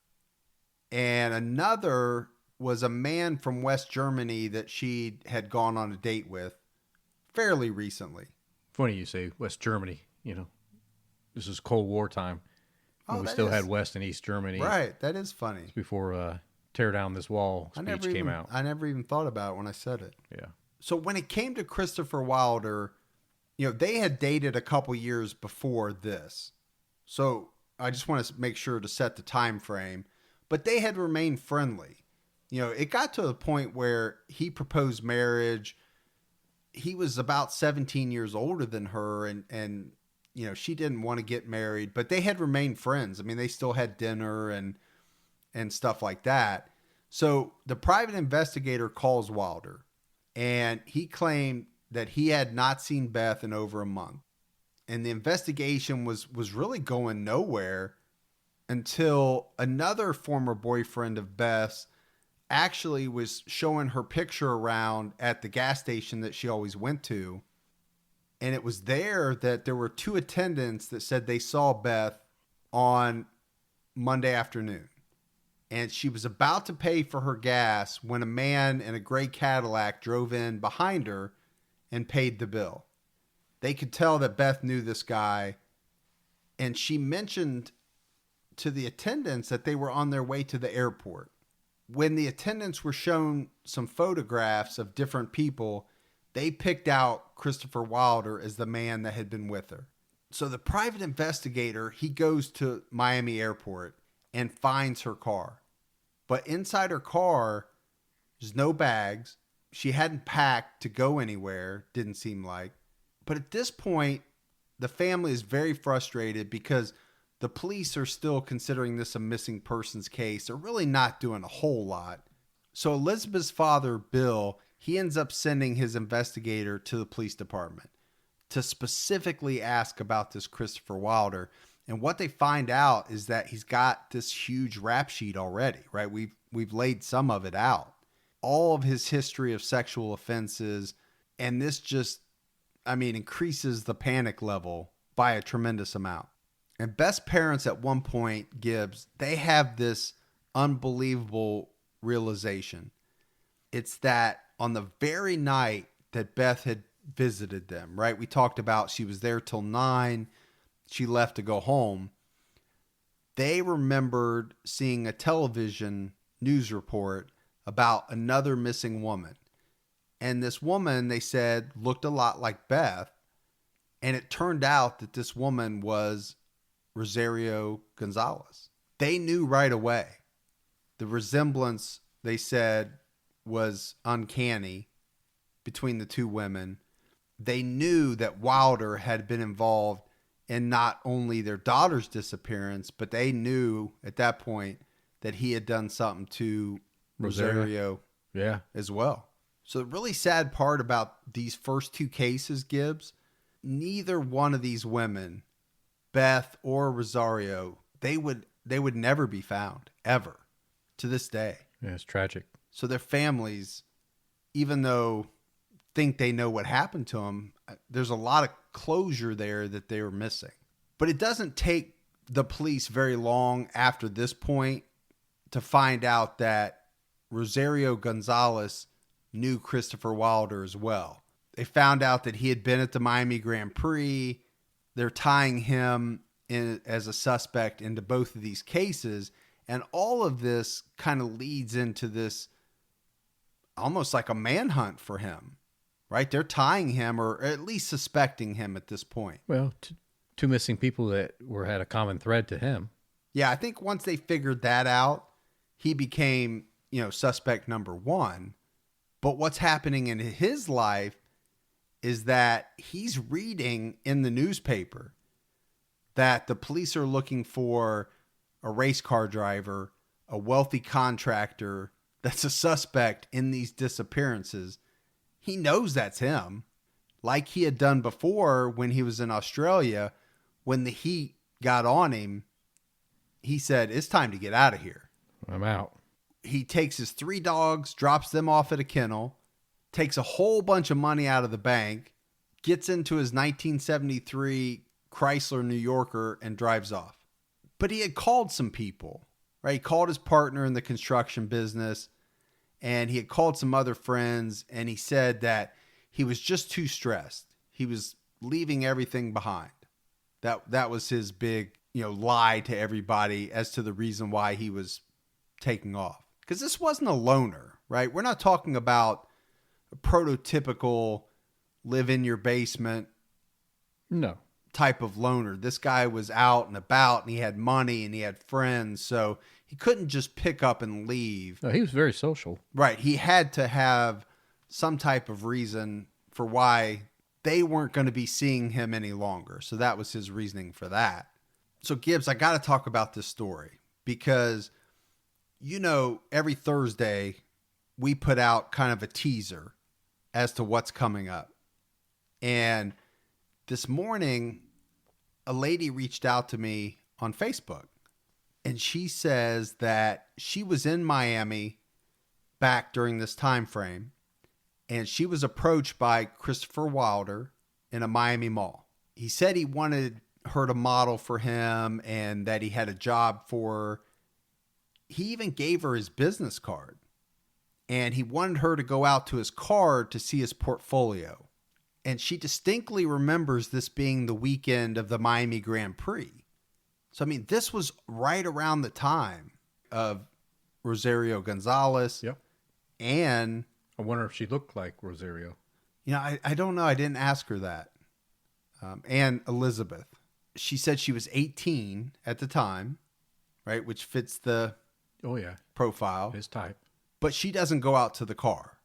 And another was a man from West Germany that she had gone on a date with fairly recently. Funny you say West Germany, This is Cold War time. Oh, we still had West and East Germany. Right. That is funny. Before Tear Down This Wall speech came out. I never even thought about it when I said it. Yeah. So when it came to Christopher Wilder, they had dated a couple years before this. So I just want to make sure to set the time frame. But they had remained friendly. It got to the point where he proposed marriage. He was about 17 years older than her, and she didn't want to get married, but they had remained friends. I mean, they still had dinner and stuff like that. So the private investigator calls Wilder, and he claimed that he had not seen Beth in over a month. And the investigation was really going nowhere until another former boyfriend of Beth's actually was showing her picture around at the gas station that she always went to. And it was there that there were two attendants that said they saw Beth on Monday afternoon. And she was about to pay for her gas when a man in a gray Cadillac drove in behind her and paid the bill. They could tell that Beth knew this guy. And she mentioned to the attendants that they were on their way to the airport. When the attendants were shown some photographs of different people, they picked out Christopher Wilder as the man that had been with her. So the private investigator, he goes to Miami Airport and finds her car. But inside her car, there's no bags. She hadn't packed to go anywhere, didn't seem like. But at this point, the family is very frustrated because the police are still considering this a missing persons case. They're really not doing a whole lot. So Elizabeth's father, Bill, he ends up sending his investigator to the police department to specifically ask about this Christopher Wilder. And what they find out is that he's got this huge rap sheet already, right? We've laid some of it out. All of his history of sexual offenses. And this just, increases the panic level by a tremendous amount. And Beth's parents at one point, Gibbs, they have this unbelievable realization. It's that on the very night that Beth had visited them, right? We talked about she was there till 9. She left to go home. They remembered seeing a television news report about another missing woman. And this woman, they said, looked a lot like Beth. And it turned out that this woman was Rosario Gonzalez. They knew right away. The resemblance, they said, was uncanny between the two women. They knew that Wilder had been involved in not only their daughter's disappearance, but they knew at that point that he had done something to Rosario as well. So the really sad part about these first two cases, Gibbs, neither one of these women, Beth or Rosario, they would never be found, ever, to this day. Yeah, it's tragic. So their families, even though think they know what happened to them, there's a lot of closure there that they were missing. But it doesn't take the police very long after this point to find out that Rosario Gonzalez knew Christopher Wilder as well. They found out that he had been at the Miami Grand Prix. They're tying him in as a suspect into both of these cases. And all of this kind of leads into this almost like a manhunt for him, right? They're tying him, or at least suspecting him at this point. Well, two missing people that had a common thread to him. Yeah, I think once they figured that out, he became, suspect number one. But what's happening in his life is that he's reading in the newspaper that the police are looking for a race car driver, a wealthy contractor that's a suspect in these disappearances. He knows that's him, like he had done before when he was in Australia. When the heat got on him, he said, it's time to get out of here. I'm out. He takes his 3 dogs, drops them off at a kennel, takes a whole bunch of money out of the bank, gets into his 1973 Chrysler New Yorker, and drives off. But he had called some people, right? He called his partner in the construction business, and he had called some other friends, and he said that he was just too stressed. He was leaving everything behind. That was his big, lie to everybody as to the reason why he was taking off. Because this wasn't a loner, right? We're not talking about a prototypical live in your basement type of loner. This guy was out and about, and he had money and he had friends, so he couldn't just pick up and leave. No, he was very social. Right. He had to have some type of reason for why they weren't going to be seeing him any longer. So that was his reasoning for that. So Gibbs, I got to talk about this story because, every Thursday we put out kind of a teaser as to what's coming up. And this morning, a lady reached out to me on Facebook, and she says that she was in Miami back during this time frame, and she was approached by Christopher Wilder in a Miami mall. He said he wanted her to model for him and that he had a job for her. He even gave her his business card, and he wanted her to go out to his car to see his portfolio. And she distinctly remembers this being the weekend of the Miami Grand Prix. So, this was right around the time of Rosario Gonzalez. Yep. And I wonder if she looked like Rosario. I don't know. I didn't ask her that. And Elizabeth. She said she was 18 at the time, right? Which fits the profile. His type. But she doesn't go out to the car.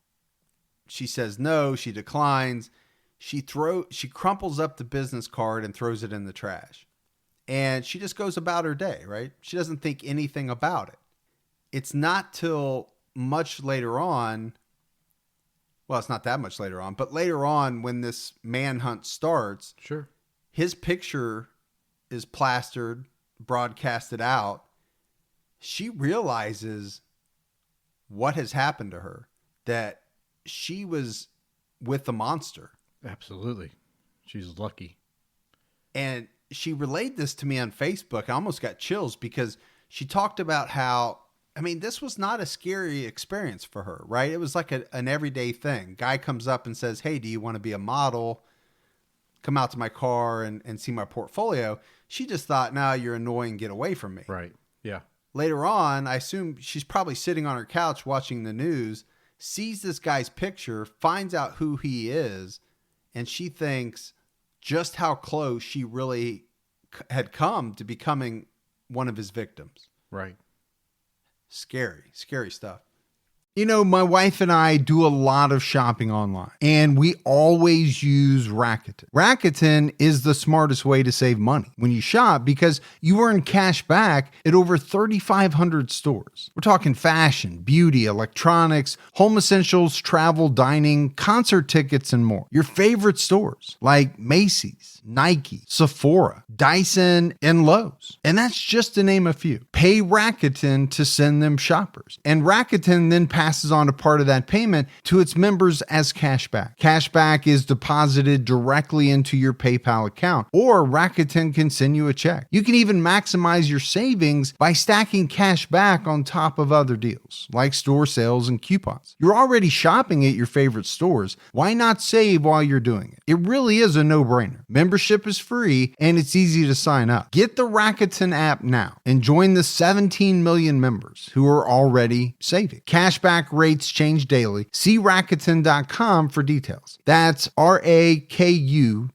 She says no, she declines. She crumples up the business card and throws it in the trash. And she just goes about her day, right? She doesn't think anything about it. It's not till much later on. Well, it's not that much later on, but later on when this manhunt starts, sure, his picture is plastered, broadcasted out. She realizes what has happened to her, that she was with the monster. Absolutely. She's lucky. And she relayed this to me on Facebook. I almost got chills because she talked about how, this was not a scary experience for her, right? It was like an everyday thing. Guy comes up and says, hey, do you want to be a model? Come out to my car and see my portfolio. She just thought, no, you're annoying. Get away from me. Right. Yeah. Later on, I assume she's probably sitting on her couch watching the news, sees this guy's picture, finds out who he is, and she thinks just how close she really had come to becoming one of his victims. Right. Scary stuff. My wife and I do a lot of shopping online, and we always use Rakuten. Rakuten is the smartest way to save money when you shop because you earn cash back at over 3,500 stores. We're talking fashion, beauty, electronics, home essentials, travel, dining, concert tickets, and more. Your favorite stores like Macy's, Nike, Sephora, Dyson, and Lowe's. And that's just to name a few. Pay Rakuten to send them shoppers, and Rakuten then passes passes on a part of that payment to its members as cashback. Cashback is deposited directly into your PayPal account, or Rakuten can send you a check. You can even maximize your savings by stacking cash back on top of other deals, like store sales and coupons. You're already shopping at your favorite stores. Why not save while you're doing it? It really is a no-brainer. Membership is free, and it's easy to sign up. Get the Rakuten app now and join the 17 million members who are already saving. Cashback rates change daily. See Rakuten.com for details. That's Rakuten.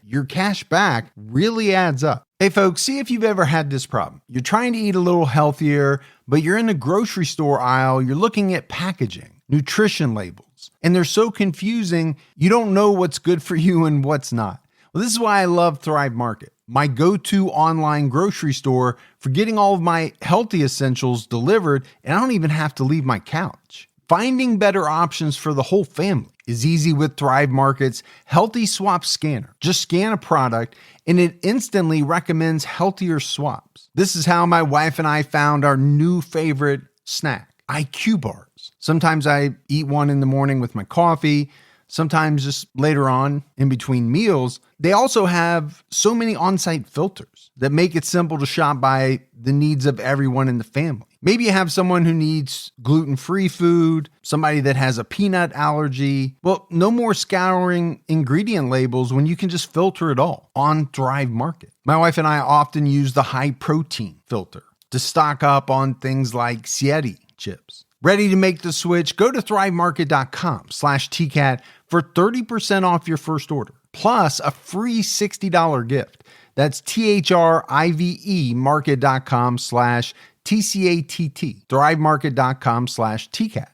Your cash back really adds up. Hey folks, see if you've ever had this problem. You're trying to eat a little healthier, but you're in the grocery store aisle, you're looking at packaging, nutrition labels, and they're so confusing, you don't know what's good for you and what's not. Well, this is why I love Thrive Market, my go-to online grocery store for getting all of my healthy essentials delivered, and I don't even have to leave my couch. Finding better options for the whole family is easy with Thrive Market's Healthy Swap Scanner. Just scan a product and it instantly recommends healthier swaps. This is how my wife and I found our new favorite snack, IQ bars. Sometimes I eat one in the morning with my coffee, sometimes just later on in between meals. They also have so many on-site filters that make it simple to shop by the needs of everyone in the family. Maybe you have someone who needs gluten-free food, somebody that has a peanut allergy. Well, no more scouring ingredient labels when you can just filter it all on Thrive Market. My wife and I often use the high protein filter to stock up on things like Sieti chips. Ready to make the switch? Go to thrivemarket.com/TCAT for 30% off your first order, plus a free $60 gift. That's THRIVE market.com/TCATT, thrivemarket.com/TCAT.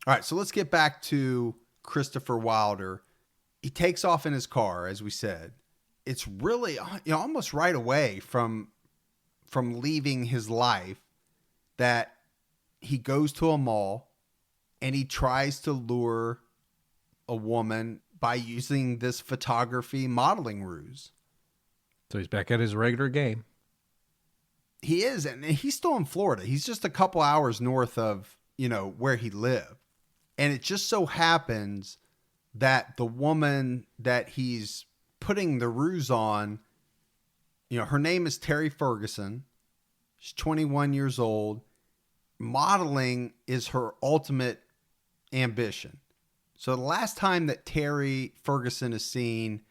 All right, so let's get back to Christopher Wilder. He takes off in his car, as we said. It's really, almost right away from leaving his life that he goes to a mall and he tries to lure a woman by using this photography modeling ruse. So he's back at his regular game. He is, and he's still in Florida. He's just a couple hours north of, where he lived. And it just so happens that the woman that he's putting the ruse on, her name is Terry Ferguson. She's 21 years old. Modeling is her ultimate ambition. So the last time that Terry Ferguson is seen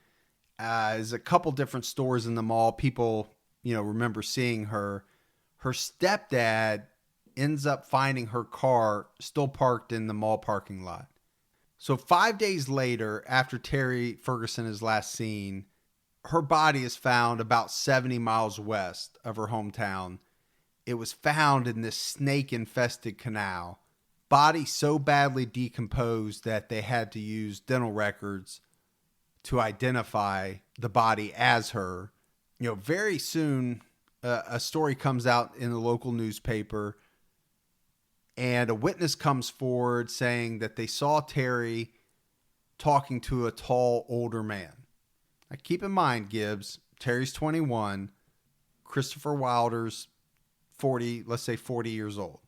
is a couple different stores in the mall. People, remember seeing her. Her stepdad ends up finding her car still parked in the mall parking lot. So 5 days later, after Terry Ferguson is last seen, her body is found about 70 miles west of her hometown. It was found in this snake-infested canal. Body so badly decomposed that they had to use dental records to identify the body as her. Very soon, a story comes out in the local newspaper, and a witness comes forward saying that they saw Terry talking to a tall, older man. Now, keep in mind, Gibbs, Terry's 21, Christopher Wilder's 40, let's say 40 years old.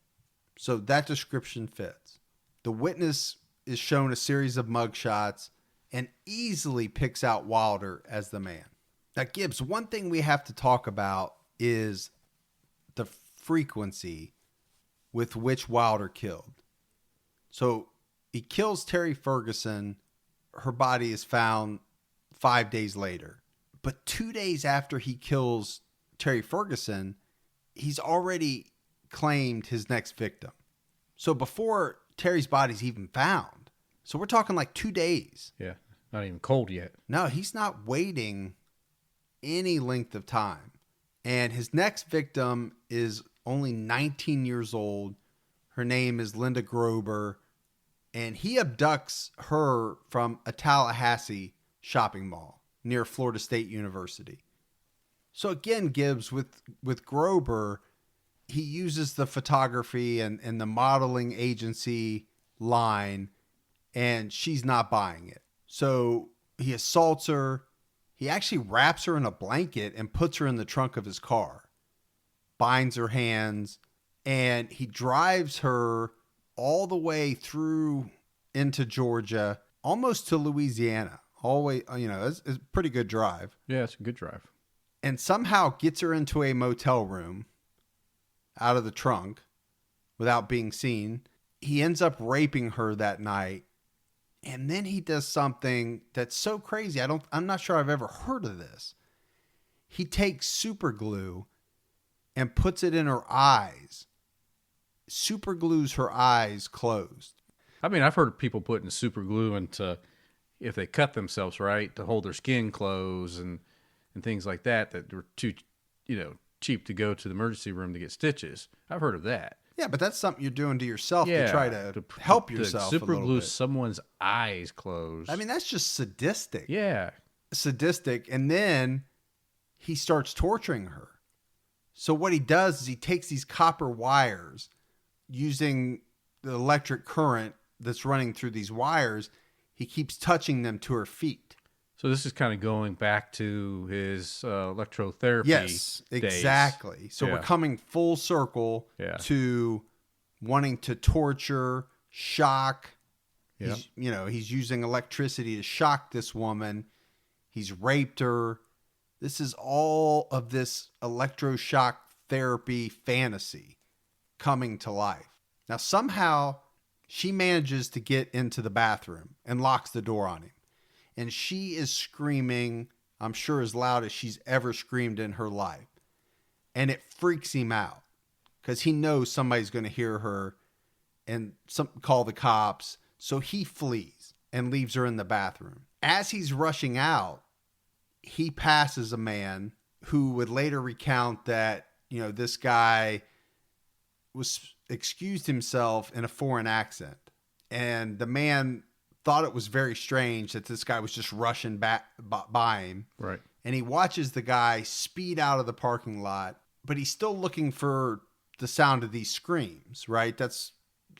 So that description fits. The witness is shown a series of mugshots and easily picks out Wilder as the man. Now, Gibbs, one thing we have to talk about is the frequency with which Wilder killed. So he kills Terry Ferguson. Her body is found 5 days later. But 2 days after he kills Terry Ferguson, he's already claimed his next victim. So before Terry's body's even found. So we're talking like 2 days. Yeah, not even cold yet. No, he's not waiting any length of time. And his next victim is only 19 years old. Her name is Linda Grober. And he abducts her from a Tallahassee shopping mall near Florida State University. So again, Gibbs, with Grober, he uses the photography and the modeling agency line, and she's not buying it. So he assaults her. He actually wraps her in a blanket and puts her in the trunk of his car, binds her hands, and he drives her all the way through into Georgia, almost to Louisiana. All the way, it's a pretty good drive. Yeah, it's a good drive. And somehow gets her into a motel room out of the trunk without being seen. He ends up raping her that night. And then he does something that's so crazy. I'm not sure I've ever heard of this. He takes super glue and puts it in her eyes. Super glues her eyes closed. I mean, I've heard of people putting super glue into, if they cut themselves, right, to hold their skin closed and things like that were too, cheap to go to the emergency room to get stitches. I've heard of that. Yeah, but that's something you're doing to yourself Yeah, to try to help yourself a super little glue bit. someone's eyes closed. I mean, that's just sadistic. yeah. Sadistic. And then he starts torturing her. So what he does is he takes these copper wires using the electric current that's running through these wires. He keeps touching them to her feet. So this is kind of going back to his electrotherapy. Yes, days. exactly. So we're Yeah. coming full circle Yeah. to wanting to torture, shock. Yeah. He's using electricity to shock this woman. He's raped her. This is all of this electroshock therapy fantasy coming to life. Now, somehow she manages to get into the bathroom and locks the door on him. And she is screaming, I'm sure as loud as she's ever screamed in her life. And it freaks him out because he knows somebody's going to hear her and call the cops. So he flees and leaves her in the bathroom. As he's rushing out, he passes a man who would later recount that, this guy excused himself in a foreign accent. And the man thought it was very strange that this guy was just rushing back by him. Right. And he watches the guy speed out of the parking lot, but he's still looking for the sound of these screams, right?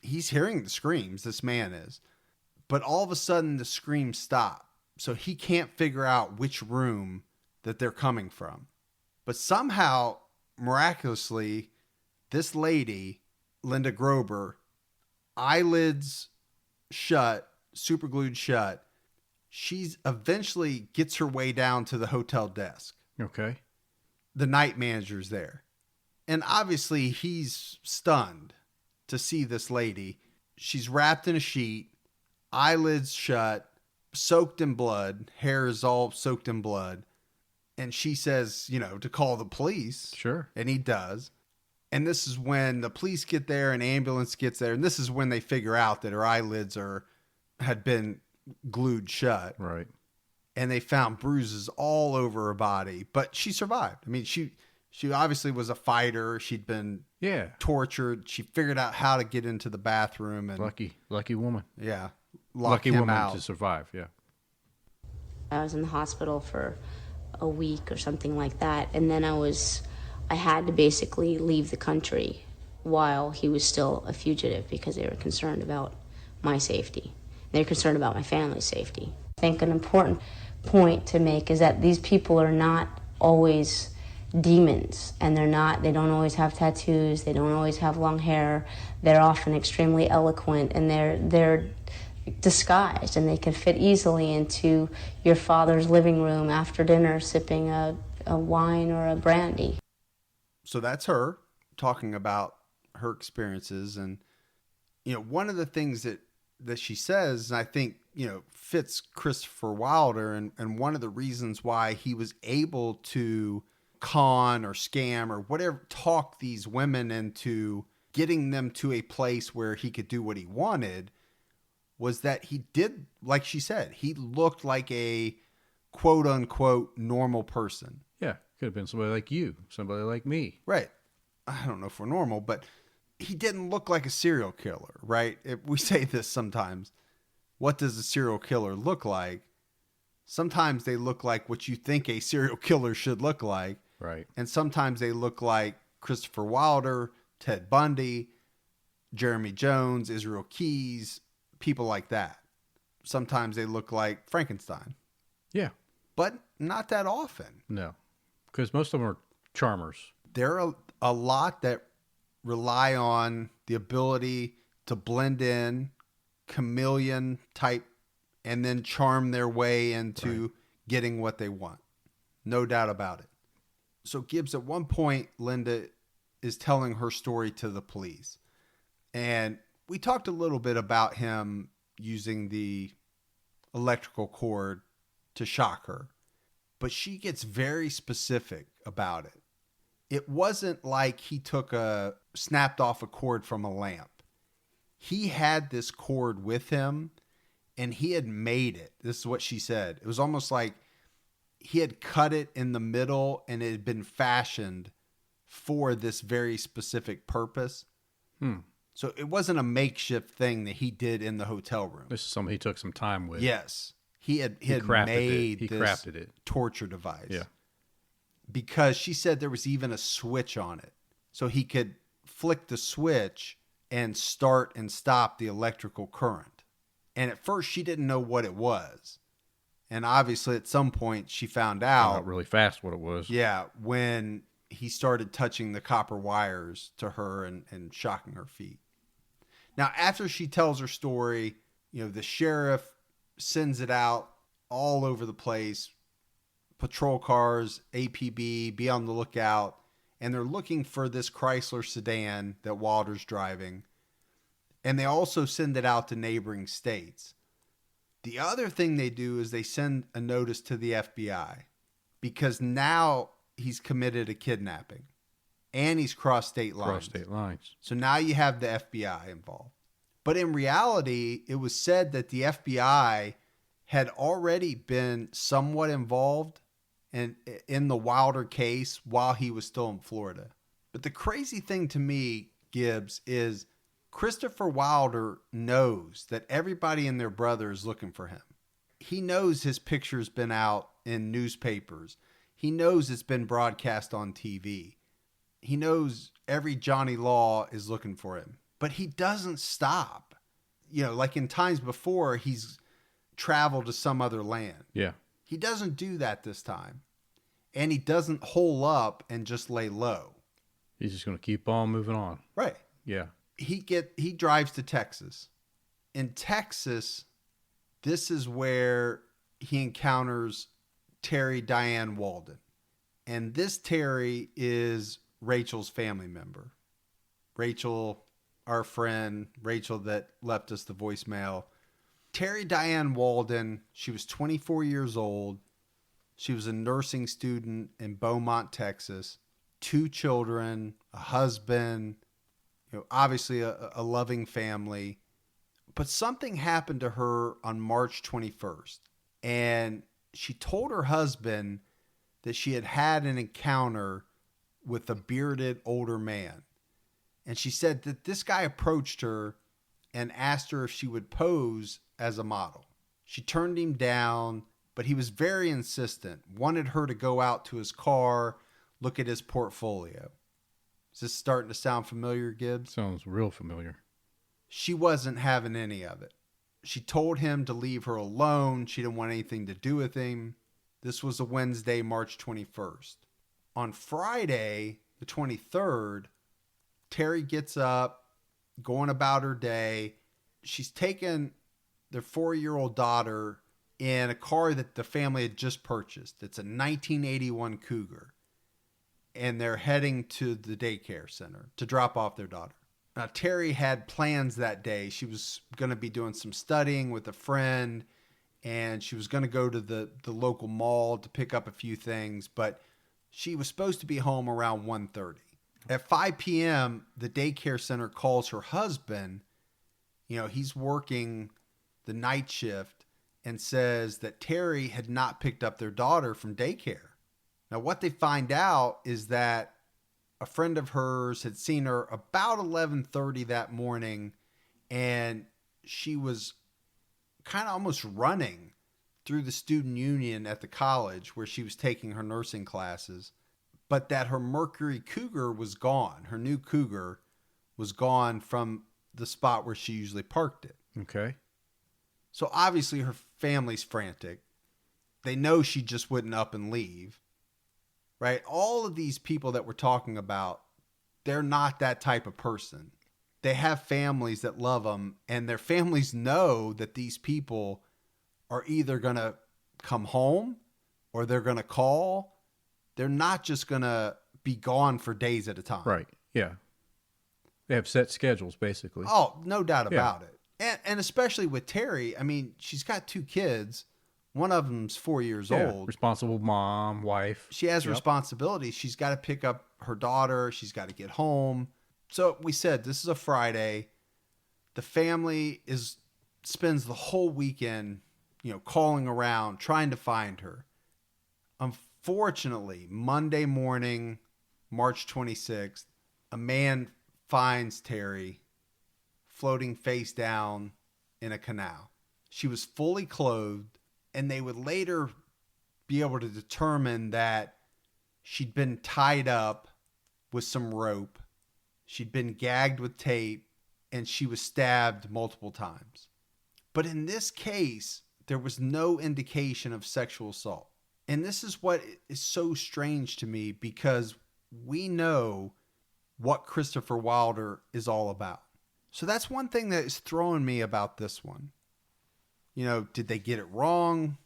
He's hearing the screams, this man is. But all of a sudden the screams stop. So he can't figure out which room that they're coming from. But somehow, miraculously, this lady, Linda Grober, eyelids shut, super glued shut, she's eventually gets her way down to the hotel desk. Okay. The night manager's there. And obviously he's stunned to see this lady. She's wrapped in a sheet, eyelids shut, soaked in blood, hair is all soaked in blood. And she says, to call the police. Sure. And he does. And this is when the police get there, an ambulance gets there. And this is when they figure out that her eyelids had been glued shut. Right. And they found bruises all over her body. But she survived. I mean, she obviously was a fighter. She'd been Yeah. tortured. She figured out how to get into the bathroom. And Lucky woman. yeah, lock Lucky him woman out. to survive. Yeah. I was in the hospital for a week or something like that, and then I had to basically leave the country while he was still a fugitive because they were concerned about my safety. They were concerned about my family's safety. I think an important point to make is that these people are not always demons, and they don't always have tattoos, they don't always have long hair. They're often extremely eloquent, and they're disguised, and they can fit easily into your father's living room after dinner sipping a wine or a brandy. So that's her talking about her experiences. And, one of the things that she says, and I think, fits Christopher Wilder, and one of the reasons why he was able to con or scam or whatever, talk these women into getting them to a place where he could do what he wanted, was that he did, like she said, he looked like a quote unquote normal person. Yeah. Could have been somebody like you, somebody like me. Right. I don't know if we're normal, but he didn't look like a serial killer, right? We say this sometimes. What does a serial killer look like? Sometimes they look like what you think a serial killer should look like. Right. And sometimes they look like Christopher Wilder, Ted Bundy, Jeremy Jones, Israel Keys, people like that. Sometimes they look like Frankenstein, Yeah. but not that often. No. Because most of them are charmers. There are a lot that rely on the ability to blend in, chameleon type, and then charm their way into getting what they want. No doubt about it. So Gibbs, at one point, Linda is telling her story to the police. And we talked a little bit about him using the electrical cord to shock her. But she gets very specific about it. It wasn't like he snapped off a cord from a lamp. He had this cord with him and he had made it. This is what she said. It was almost like he had cut it in the middle and it had been fashioned for this very specific purpose. So it wasn't a makeshift thing that he did in the hotel room. This is something he took some time with. Yes. He had crafted made it. He this crafted it. torture device. Yeah. Because she said there was even a switch on it. So he could flick the switch and start and stop the electrical current. And at first she didn't know what it was. And obviously at some point she found Found out out really fast what it was. Yeah, when he started touching the copper wires to her and shocking her feet. Now, after she tells her story, the sheriff sends it out all over the place. Patrol cars, APB, be on the lookout. And they're looking for this Chrysler sedan that Wilder's driving. And they also send it out to neighboring states. The other thing they do is they send a notice to the FBI because now he's committed a kidnapping and he's crossed state lines. Cross state lines. So now you have the FBI involved. But in reality, it was said that the FBI had already been somewhat involved in the Wilder case while he was still in Florida. But the crazy thing to me, Gibbs, is Christopher Wilder knows that everybody and their brother is looking for him. He knows his picture's been out in newspapers. He knows it's been broadcast on TV. He knows every Johnny Law is looking for him. But he doesn't stop. Like in times before, he's traveled to some other land. Yeah. He doesn't do that this time. And he doesn't hole up and just lay low. He's just going to keep on moving on. Right. Yeah. He drives to Texas. In Texas, this is where he encounters Terry Diane Walden. And this Terry is Rachel's family member. Rachel, our friend, Rachel that left us the voicemail. Terry Diane Walden, she was 24 years old. She was a nursing student in Beaumont, Texas. 2 children, a husband, obviously a loving family. But something happened to her on March 21st. And she told her husband that she had an encounter with a bearded older man. And she said that this guy approached her and asked her if she would pose as a model. She turned him down, but he was very insistent, wanted her to go out to his car, look at his portfolio. Is this starting to sound familiar, Gibbs? Sounds real familiar. She wasn't having any of it. She told him to leave her alone. She didn't want anything to do with him. This was a Wednesday, March 21st. On Friday, the 23rd, Terry gets up, going about her day. She's taken their 4-year-old daughter in a car that the family had just purchased. It's a 1981 Cougar. And they're heading to the daycare center to drop off their daughter. Now, Terry had plans that day. She was going to be doing some studying with a friend, and she was going to go to the local mall to pick up a few things, but she was supposed to be home around 1:30. At 5 p.m., the daycare center calls her husband. He's working the night shift, and says that Terry had not picked up their daughter from daycare. Now, what they find out is that a friend of hers had seen her about 11:30 that morning, and she was kind of almost running through the student union at the college where she was taking her nursing classes, but that her Mercury Cougar was gone. Her new Cougar was gone from the spot where she usually parked it. Okay. So obviously her family's frantic. They know she just wouldn't up and leave, right? All of these people that we're talking about, they're not that type of person. they have families that love them, and their families know that these people are either going to come home or they're going to call. They're not just going to be gone for days at a time. Right. Yeah. They have set schedules, basically. Oh, no doubt Yeah. about it. And especially with Terry, I mean, she's got 2 kids. One of them's 4 years Yeah. old. Responsible mom, wife. She has Yep. responsibilities. She's got to pick up her daughter. She's got to get home. So we said this is a Friday. The family spends the whole weekend, calling around, trying to find her. Unfortunately, Monday morning, March 26th, a man finds Terry floating face down in a canal. She was fully clothed, and they would later be able to determine that she'd been tied up with some rope. She'd been gagged with tape, and she was stabbed multiple times. But in this case, there was no indication of sexual assault. And this is what is so strange to me, because we know what Christopher Wilder is all about. So that's one thing that is throwing me about this one. Did they get it wrong?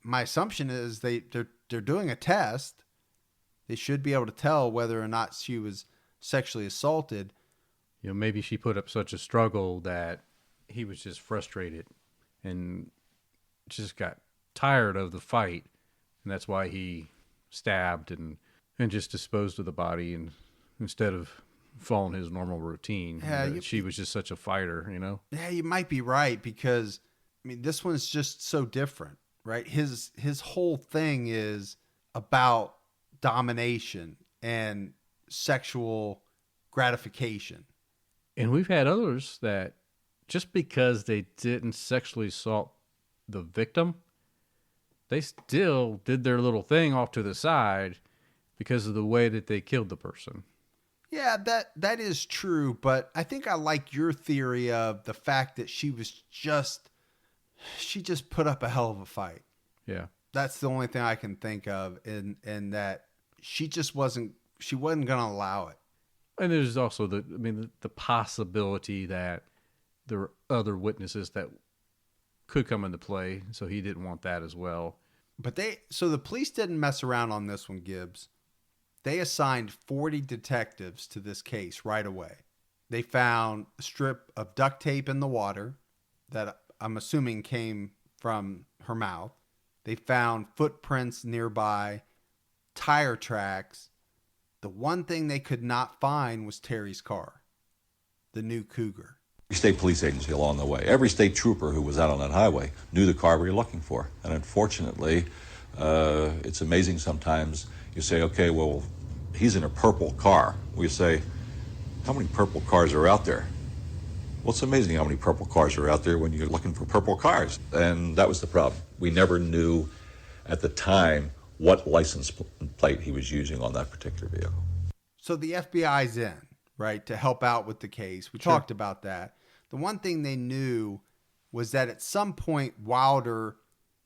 My assumption is they're doing a test. They should be able to tell whether or not she was sexually assaulted. Maybe she put up such a struggle that he was just frustrated and just got tired of the fight. And that's why he stabbed and just disposed of the body, and instead of following his normal routine. Yeah, She was just such a fighter, Yeah, you might be right, because this one's just so different, right? His whole thing is about domination and sexual gratification. And we've had others that just because they didn't sexually assault the victim, they still did their little thing off to the side because of the way that they killed the person. Yeah, that is true, but I think I like your theory of the fact that she just put up a hell of a fight. Yeah. That's the only thing I can think of, and that she wasn't going to allow it. And there's also the possibility that there were other witnesses that could come into play, so he didn't want that as well. But the police didn't mess around on this one, Gibbs. They assigned 40 detectives to this case right away. They found a strip of duct tape in the water that I'm assuming came from her mouth. They found footprints nearby, tire tracks. The one thing they could not find was Terry's car, the new Cougar. State police agency along the way. Every state trooper who was out on that highway knew the car we were looking for. And unfortunately, it's amazing sometimes you say, okay, well, he's in a purple car. We say, how many purple cars are out there? Well, it's amazing how many purple cars are out there when you're looking for purple cars. And that was the problem. We never knew at the time what license plate he was using on that particular vehicle. So the FBI's in, right, to help out with the case. We talked about that. The one thing they knew was that at some point Wilder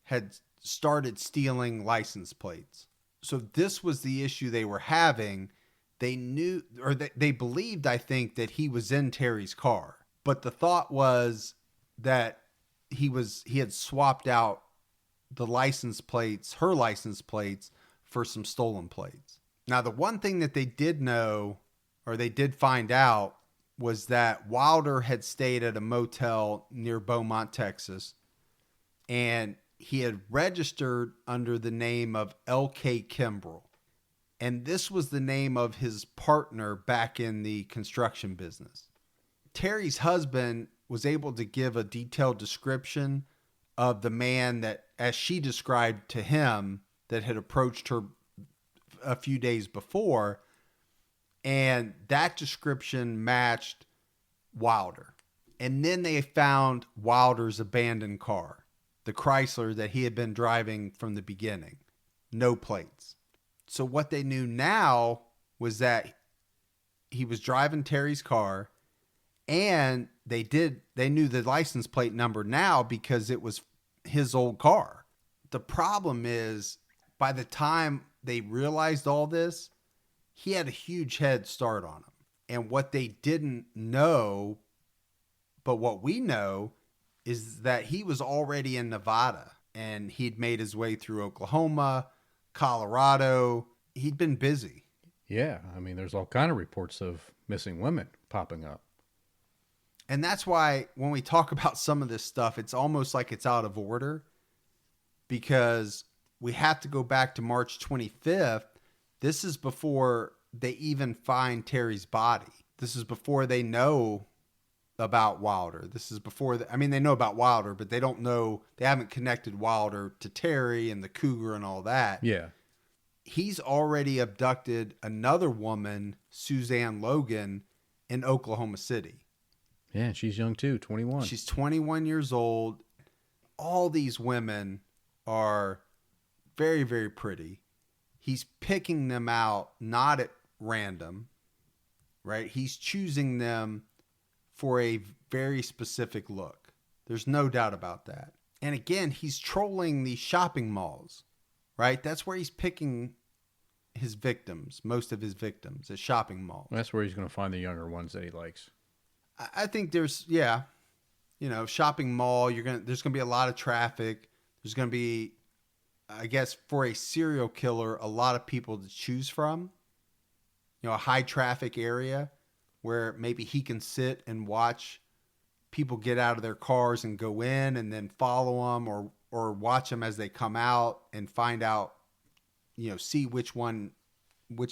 had started stealing license plates. So this was the issue they were having. They knew, or they believed, I think, that he was in Terry's car. But the thought was that he had swapped out the license plates, her license plates, for some stolen plates. Now, the one thing that they did know, or they did find out, was that Wilder had stayed at a motel near Beaumont, Texas, and he had registered under the name of L.K. Kimbrell. And this was the name of his partner back in the construction business. Terry's husband was able to give a detailed description of the man that, as she described to him, that had approached her a few days before. And that description matched Wilder. And then they found Wilder's abandoned car, the Chrysler that he had been driving from the beginning. No plates. So what they knew now was that he was driving Terry's car, and they knew the license plate number now because it was his old car. The problem is, by the time they realized all this, he had a huge head start on him. And what they didn't know, but what we know, is that he was already in Nevada and he'd made his way through Oklahoma, Colorado. He'd been busy. Yeah, I mean, there's all kind of reports of missing women popping up. And that's why when we talk about some of this stuff, it's almost like it's out of order, because we have to go back to March 25th. This is before they even find Terry's body. This is before they know about Wilder. This is before, they know about Wilder, but they don't know, they haven't connected Wilder to Terry and the cougar and all that. Yeah. He's already abducted another woman, Suzanne Logan, in Oklahoma City. Yeah, she's young too, 21. She's 21 years old. All these women are very, very pretty. He's picking them out, not at random, right? He's choosing them for a very specific look. There's no doubt about that. And again, he's trolling these shopping malls, right? That's where he's picking his victims, most of his victims, at shopping malls. That's where he's going to find the younger ones that he likes. I think there's, shopping mall, there's going to be a lot of traffic. There's going to be, I guess, for a serial killer, a lot of people to choose from. A high traffic area where maybe he can sit and watch people get out of their cars and go in and then follow them, or watch them as they come out and find out, see which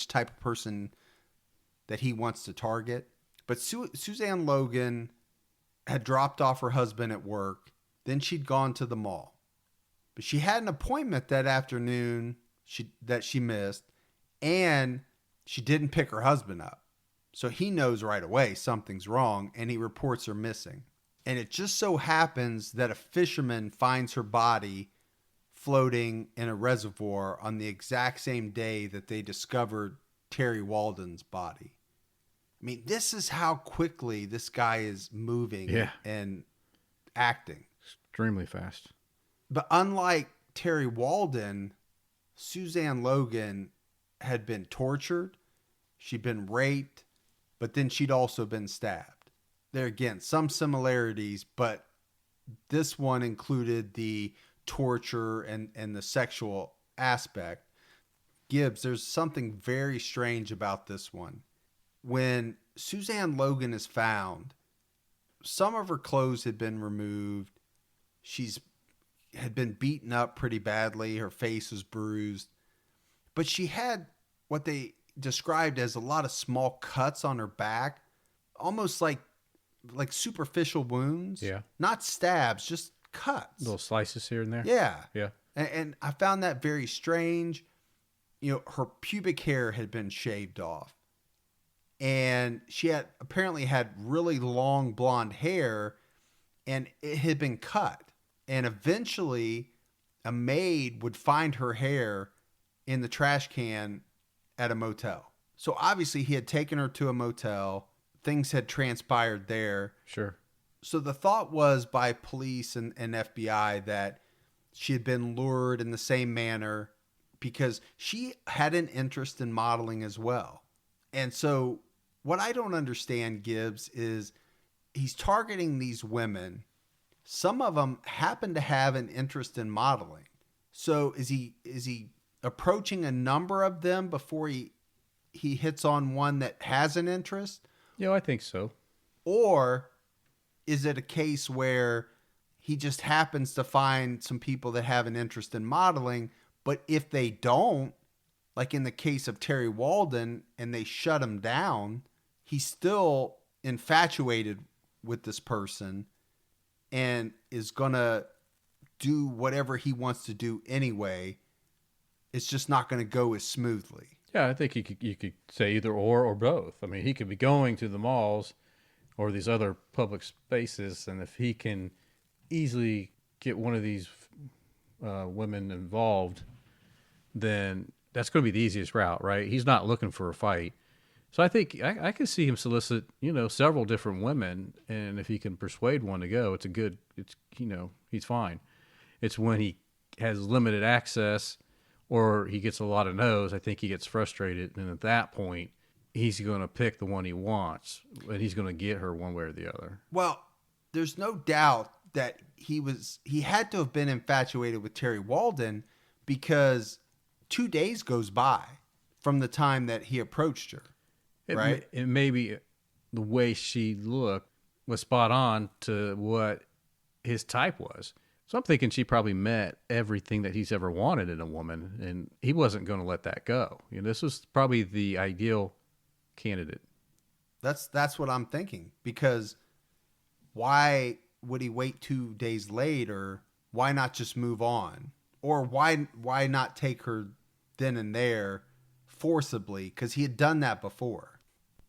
type of person that he wants to target. But Suzanne Logan had dropped off her husband at work. Then she'd gone to the mall. But she had an appointment that afternoon that she missed, and she didn't pick her husband up. So he knows right away something's wrong, and he reports her missing. And it just so happens that a fisherman finds her body floating in a reservoir on the exact same day that they discovered Terry Walden's body. This is how quickly this guy is moving and acting. Extremely fast. But unlike Terry Walden, Suzanne Logan had been tortured. She'd been raped, but then she'd also been stabbed. There again, some similarities, but this one included the torture and the sexual aspect. Gibbs, there's something very strange about this one. When Suzanne Logan is found, some of her clothes had been removed. Had been beaten up pretty badly. Her face was bruised. But she had what they described as a lot of small cuts on her back, almost like superficial wounds. Yeah. Not stabs, just cuts. Little slices here and there. Yeah. Yeah. And I found that very strange. Her pubic hair had been shaved off. And she had apparently had really long blonde hair, and it had been cut. And eventually a maid would find her hair in the trash can at a motel. So obviously he had taken her to a motel. Things had transpired there. Sure. So the thought was by police and FBI that she had been lured in the same manner because she had an interest in modeling as well. And so what I don't understand, Gibbs, is he's targeting these women. Some of them happen to have an interest in modeling. So is he approaching a number of them before he hits on one that has an interest? Yeah, I think so. Or is it a case where he just happens to find some people that have an interest in modeling, but if they don't, like in the case of Terry Walden, and they shut him down, he's still infatuated with this person and is going to do whatever he wants to do anyway. It's just not going to go as smoothly. Yeah, I think you could say either or both. He could be going to the malls or these other public spaces, and if he can easily get one of these women involved, then that's going to be the easiest route, right? He's not looking for a fight. So I think I can see him solicit, several different women, and if he can persuade one to go, he's fine. It's when he has limited access or he gets a lot of no's, I think he gets frustrated, and at that point, he's going to pick the one he wants, and he's going to get her one way or the other. Well, there's no doubt that he had to have been infatuated with Terry Walden, because 2 days goes by from the time that he approached her. Right? It may be the way she looked was spot on to what his type was. So I'm thinking she probably met everything that he's ever wanted in a woman, and he wasn't going to let that go. You know, this was probably the ideal candidate. That's what I'm thinking, because why would he wait 2 days later? Why not just move on? Or why not take her then and there forcibly? Because he had done that before.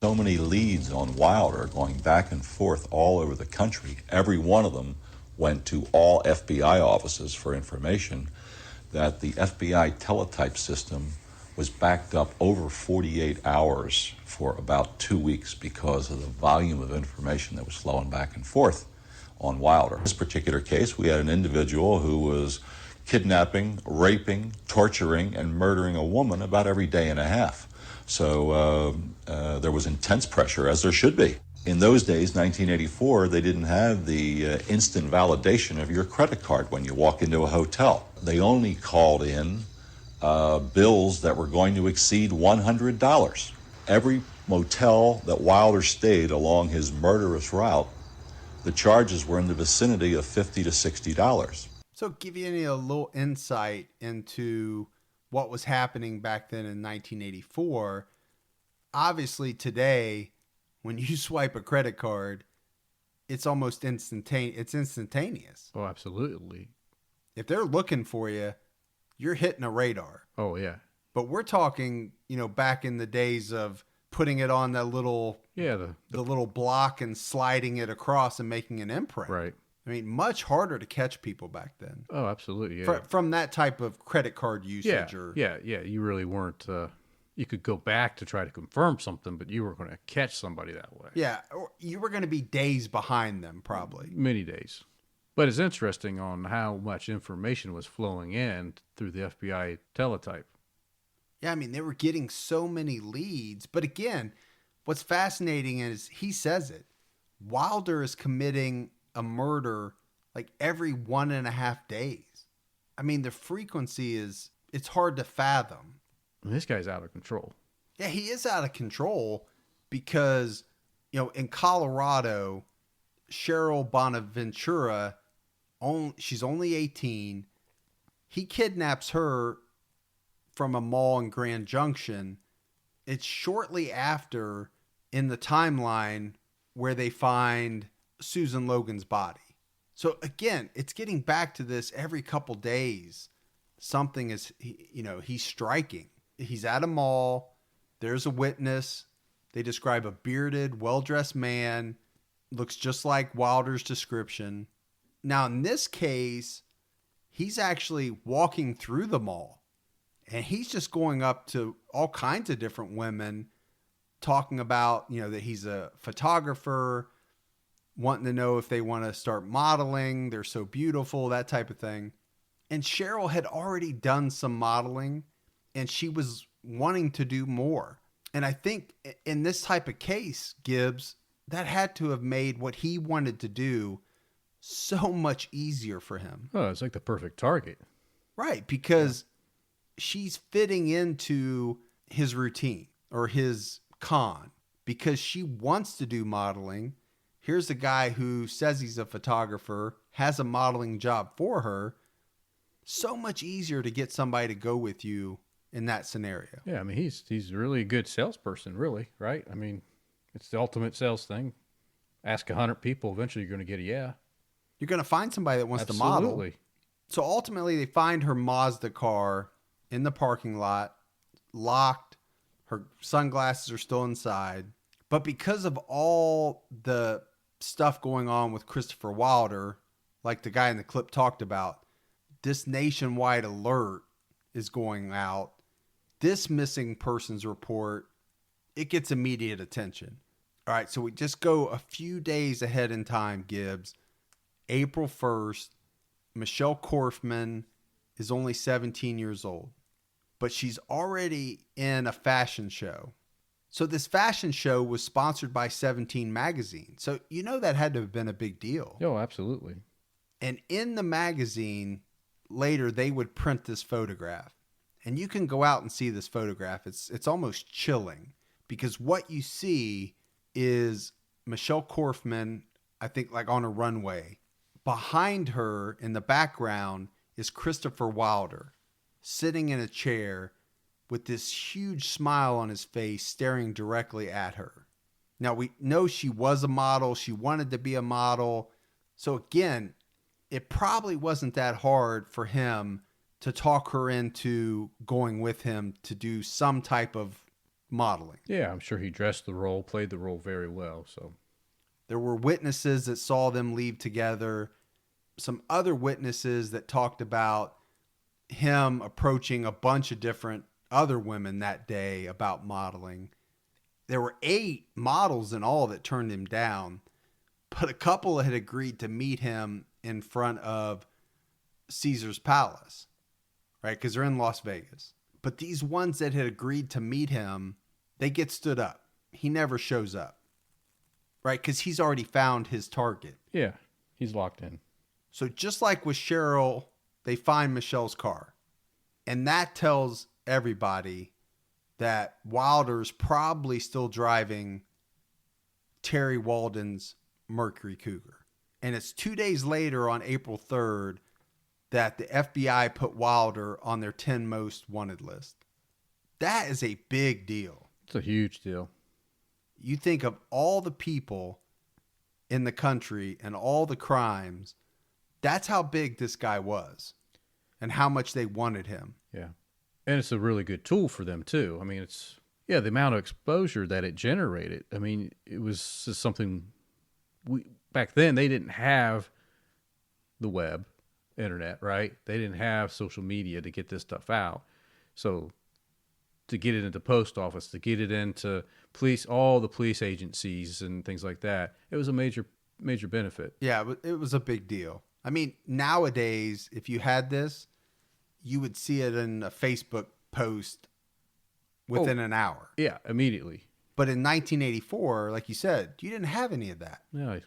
So many leads on Wilder going back and forth all over the country. Every one of them went to all FBI offices for information, that the FBI teletype system was backed up over 48 hours for about 2 weeks because of the volume of information that was flowing back and forth on Wilder. In this particular case, we had an individual who was kidnapping, raping, torturing, and murdering a woman about every day and a half. So there was intense pressure, as there should be. In those days, 1984, they didn't have the instant validation of your credit card when you walk into a hotel. They only called in bills that were going to exceed $100. Every motel that Wilder stayed along his murderous route, the charges were in the vicinity of $50 to $60. So give you a little insight into what was happening back then in 1984. Obviously today, when you swipe a credit card, it's almost instantaneous. It's instantaneous. Oh, absolutely. If they're looking for you, you're hitting a radar. Oh, yeah. But we're talking, back in the days of putting it on that little, Yeah, the little block and sliding it across and making an imprint. right. I mean, much harder to catch people back then. Oh, absolutely. Yeah. From that type of credit card usage. Yeah. You really weren't. You could go back to try to confirm something, but you were going to catch somebody that way. Yeah, or you were going to be days behind them, probably. Many days. But it's interesting on how much information was flowing in through the FBI teletype. Yeah, I mean, they were getting so many leads. But again, what's fascinating is he says it. Wilder is committing a murder like every 1.5 days. I mean, the frequency it's hard to fathom. And this guy's out of control. Yeah, he is out of control because, in Colorado, Cheryl Bonaventura, she's only 18. He kidnaps her from a mall in Grand Junction. It's shortly after in the timeline where they find Susan Logan's body. So again, it's getting back to this every couple days. Something is, he's striking. He's at a mall. There's a witness. They describe a bearded, well-dressed man. Looks just like Wilder's description. Now, in this case, he's actually walking through the mall. And he's just going up to all kinds of different women, talking about, that he's a photographer, wanting to know if they want to start modeling. They're so beautiful, that type of thing. And Cheryl had already done some modeling, and she was wanting to do more. And I think in this type of case, Gibbs, that had to have made what he wanted to do so much easier for him. Oh, it's like the perfect target. Right, because she's fitting into his routine or his con because she wants to do modeling. Here's a guy who says he's a photographer, has a modeling job for her. So much easier to get somebody to go with you in that scenario. Yeah, I mean, he's really a good salesperson, really, right? I mean, it's the ultimate sales thing. Ask 100 people, eventually you're going to get a yeah. You're going to find somebody that wants Absolutely. to model. So ultimately, they find her Mazda car in the parking lot, locked. Her sunglasses are still inside. But because of all the stuff going on with Christopher Wilder, like the guy in the clip talked about, this nationwide alert is going out. This missing persons report, it gets immediate attention. All right, so we just go a few days ahead in time, Gibbs. April 1st, Michelle Korfman is only 17 years old, but she's already in a fashion show. So this fashion show was sponsored by 17 magazine. So that had to have been a big deal. Oh, absolutely. And in the magazine, later they would print this photograph. And you can go out and see this photograph. It's almost chilling because what you see is Michelle Korfman, I think like on a runway. Behind her in the background is Christopher Wilder sitting in a chair with this huge smile on his face staring directly at her. Now we know she was a model. She wanted to be a model. So again, it probably wasn't that hard for him to talk her into going with him to do some type of modeling. Yeah, I'm sure he dressed the role, played the role very well. So there were witnesses that saw them leave together. Some other witnesses that talked about him approaching a bunch of different other women that day about modeling. There were 8 models in all that turned him down, but a couple had agreed to meet him in front of Caesar's Palace, right? Because they're in Las Vegas. But these ones that had agreed to meet him, they get stood up. He never shows up, right? Because he's already found his target. yeah, he's locked in. So just like with Cheryl, they find Michelle's car. And that tells everybody that Wilder's probably still driving Terry Walden's Mercury Cougar. And it's 2 days later on April 3rd that the FBI put Wilder on their 10 most wanted list. That is a big deal. It's a huge deal. You think of all the people in the country and all the crimes, that's how big this guy was and how much they wanted him. Yeah. And it's a really good tool for them too. I mean, the amount of exposure that it generated. I mean, it was just something back then they didn't have the web, internet, right? They didn't have social media to get this stuff out. So to get it into post office, to get it into all the police agencies and things like that, it was a major benefit. Yeah, it was a big deal. I mean, nowadays, if you had this, you would see it in a Facebook post within an hour. Yeah, immediately. But in 1984, like you said, you didn't have any of that. Yeah,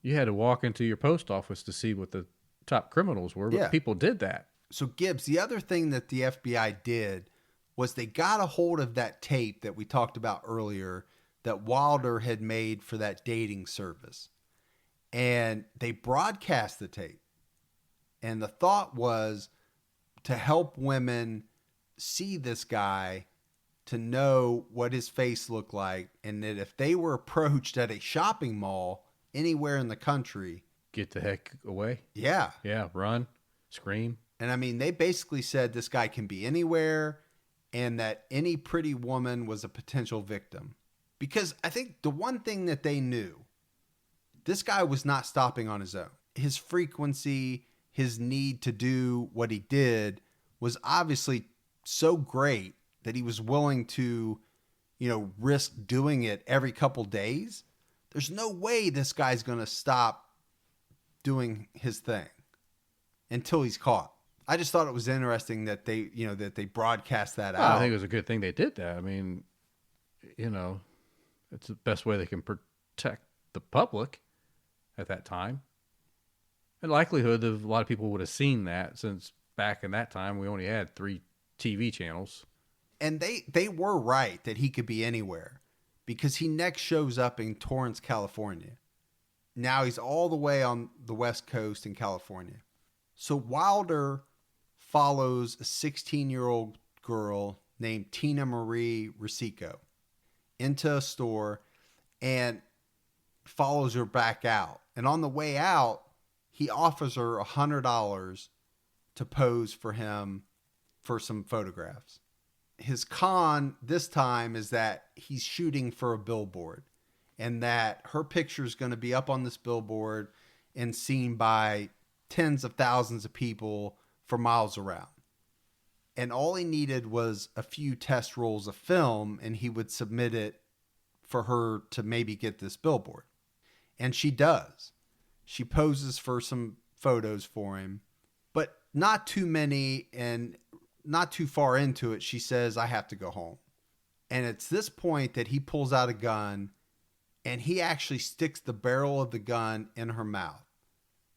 you had to walk into your post office to see what the top criminals were, but people did that. So Gibbs, the other thing that the FBI did was they got a hold of that tape that we talked about earlier that Wilder had made for that dating service. And they broadcast the tape. And the thought was to help women see this guy, to know what his face looked like, and that if they were approached at a shopping mall anywhere in the country, get the heck away. Yeah. Yeah, run, scream. And I mean, they basically said this guy can be anywhere and that any pretty woman was a potential victim. Because I think the one thing that they knew, this guy was not stopping on his own. His frequency, his need to do what he did was obviously so great that he was willing to, risk doing it every couple days. There's no way this guy's going to stop doing his thing until he's caught. I just thought it was interesting that they broadcast that out. I think it was a good thing they did that. I mean, it's the best way they can protect the public at that time. And likelihood of a lot of people would have seen that, since back in that time we only had 3 TV channels. And they were right that he could be anywhere, because he next shows up in Torrance, California. Now he's all the way on the West Coast in California. So Wilder follows a 16-year-old girl named Tina Marie Risico into a store and follows her back out. And on the way out, he offers her $100 to pose for him for some photographs. His con this time is that he's shooting for a billboard, and that her picture is going to be up on this billboard and seen by tens of thousands of people for miles around. And all he needed was a few test rolls of film, and he would submit it for her to maybe get this billboard. And she does. She poses for some photos for him, but not too many, and not too far into it, she says, "I have to go home." And it's this point that he pulls out a gun and he actually sticks the barrel of the gun in her mouth.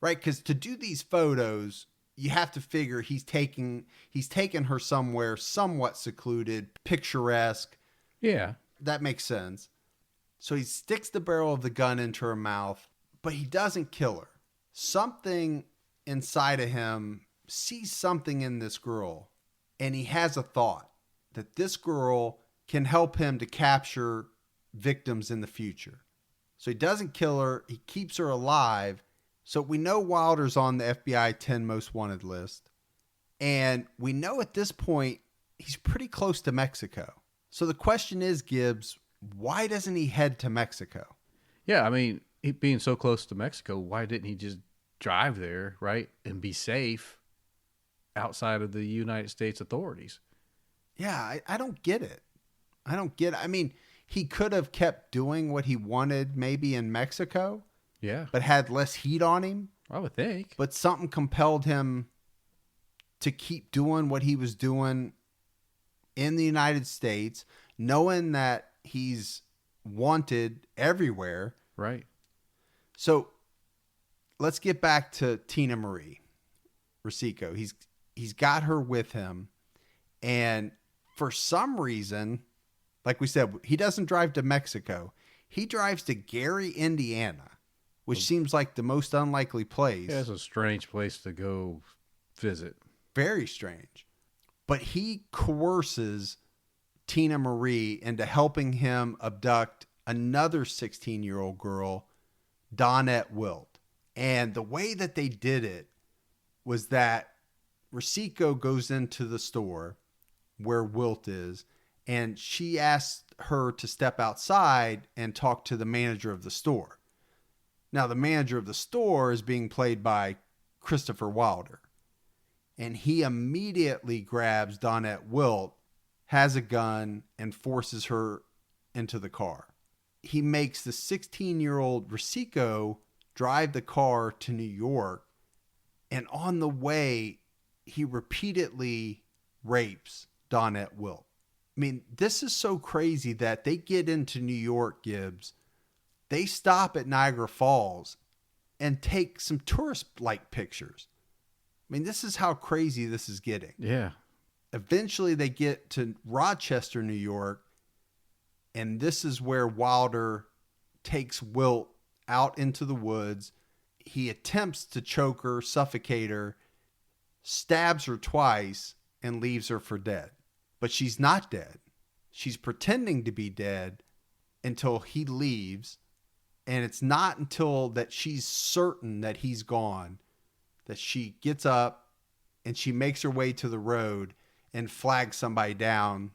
Right? Because to do these photos, you have to figure he's taking her somewhere somewhat secluded, picturesque. Yeah. That makes sense. So he sticks the barrel of the gun into her mouth, but he doesn't kill her. Something inside of him sees something in this girl, and he has a thought that this girl can help him to capture victims in the future. So he doesn't kill her, he keeps her alive. So we know Wilder's on the FBI 10 most wanted list. And we know at this point he's pretty close to Mexico. So the question is, Gibbs, why doesn't he head to Mexico? Yeah, I mean, he being so close to Mexico, why didn't he just drive there, right, and be safe outside of the United States authorities? Yeah, I don't get it. I don't get it. I mean, he could have kept doing what he wanted maybe in Mexico, Yeah, but had less heat on him. I would think. But something compelled him to keep doing what he was doing in the United States, knowing that he's wanted everywhere. Right. So let's get back to Tina Marie Rosico. He's got her with him, and for some reason, like we said, he doesn't drive to Mexico. He drives to Gary, Indiana, which seems like the most unlikely place. Yeah, it's a strange place to go visit. Very strange. But he coerces Tina Marie into helping him abduct another 16-year-old girl, Dawnette Wilt. And the way that they did it was that Rosico goes into the store where Wilt is, and she asked her to step outside and talk to the manager of the store. Now, the manager of the store is being played by Christopher Wilder. And he immediately grabs Dawnette Wilt, has a gun, and forces her into the car. He makes the 16-year-old Rosico drive the car to New York, and on the way, he repeatedly rapes Dawnette Wilt. I mean, this is so crazy that they get into New York, Gibbs. They stop at Niagara Falls and take some tourist-like pictures. I mean, this is how crazy this is getting. Yeah. Eventually, they get to Rochester, New York, and this is where Wilder takes Wilt out into the woods. He attempts to choke her, suffocate her, stabs her twice, and leaves her for dead. But she's not dead. She's pretending to be dead until he leaves, and it's not until that she's certain that he's gone that she gets up and she makes her way to the road and flags somebody down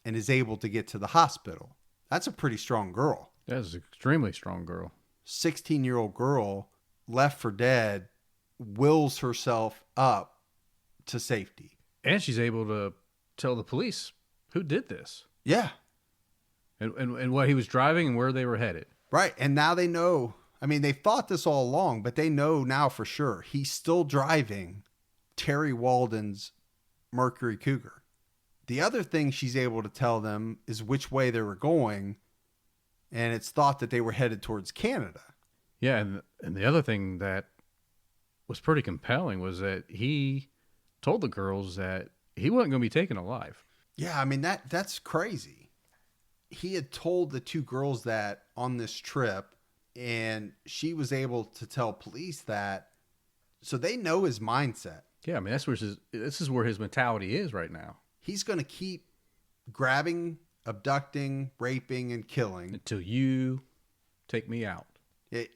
and is able to get to the hospital. That's a pretty strong girl. That is an extremely strong girl. 16-year-old girl left for dead wills herself up to safety. And she's able to tell the police who did this. Yeah. And what he was driving and where they were headed. Right. And now they know. I mean, they thought this all along, but they know now for sure. He's still driving Terry Walden's Mercury Cougar. The other thing she's able to tell them is which way they were going, and it's thought that they were headed towards Canada. Yeah, and the other thing that was pretty compelling was that he told the girls that he wasn't going to be taken alive. Yeah, I mean, that's crazy. He had told the two girls that on this trip, and she was able to tell police that, so they know his mindset. Yeah, I mean, this is where his mentality is right now. He's going to keep grabbing, abducting, raping, and killing. Until you take me out.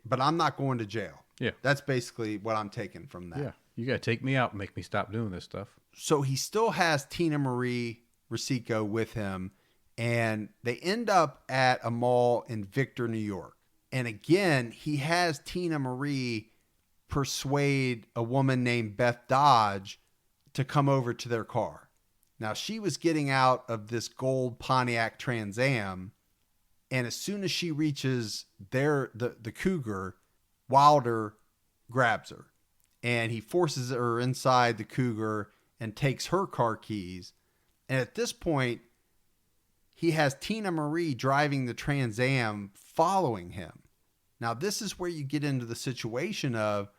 But I'm not going to jail. Yeah. That's basically what I'm taking from that. Yeah, you got to take me out and make me stop doing this stuff. So he still has Tina Marie Rosico with him, and they end up at a mall in Victor, New York. And again, he has Tina Marie persuade a woman named Beth Dodge to come over to their car. Now, she was getting out of this gold Pontiac Trans Am, and as soon as she reaches the Cougar, Wilder grabs her, and he forces her inside the Cougar and takes her car keys. And at this point, he has Tina Marie driving the Trans Am following him. Now, this is where you get into the situation of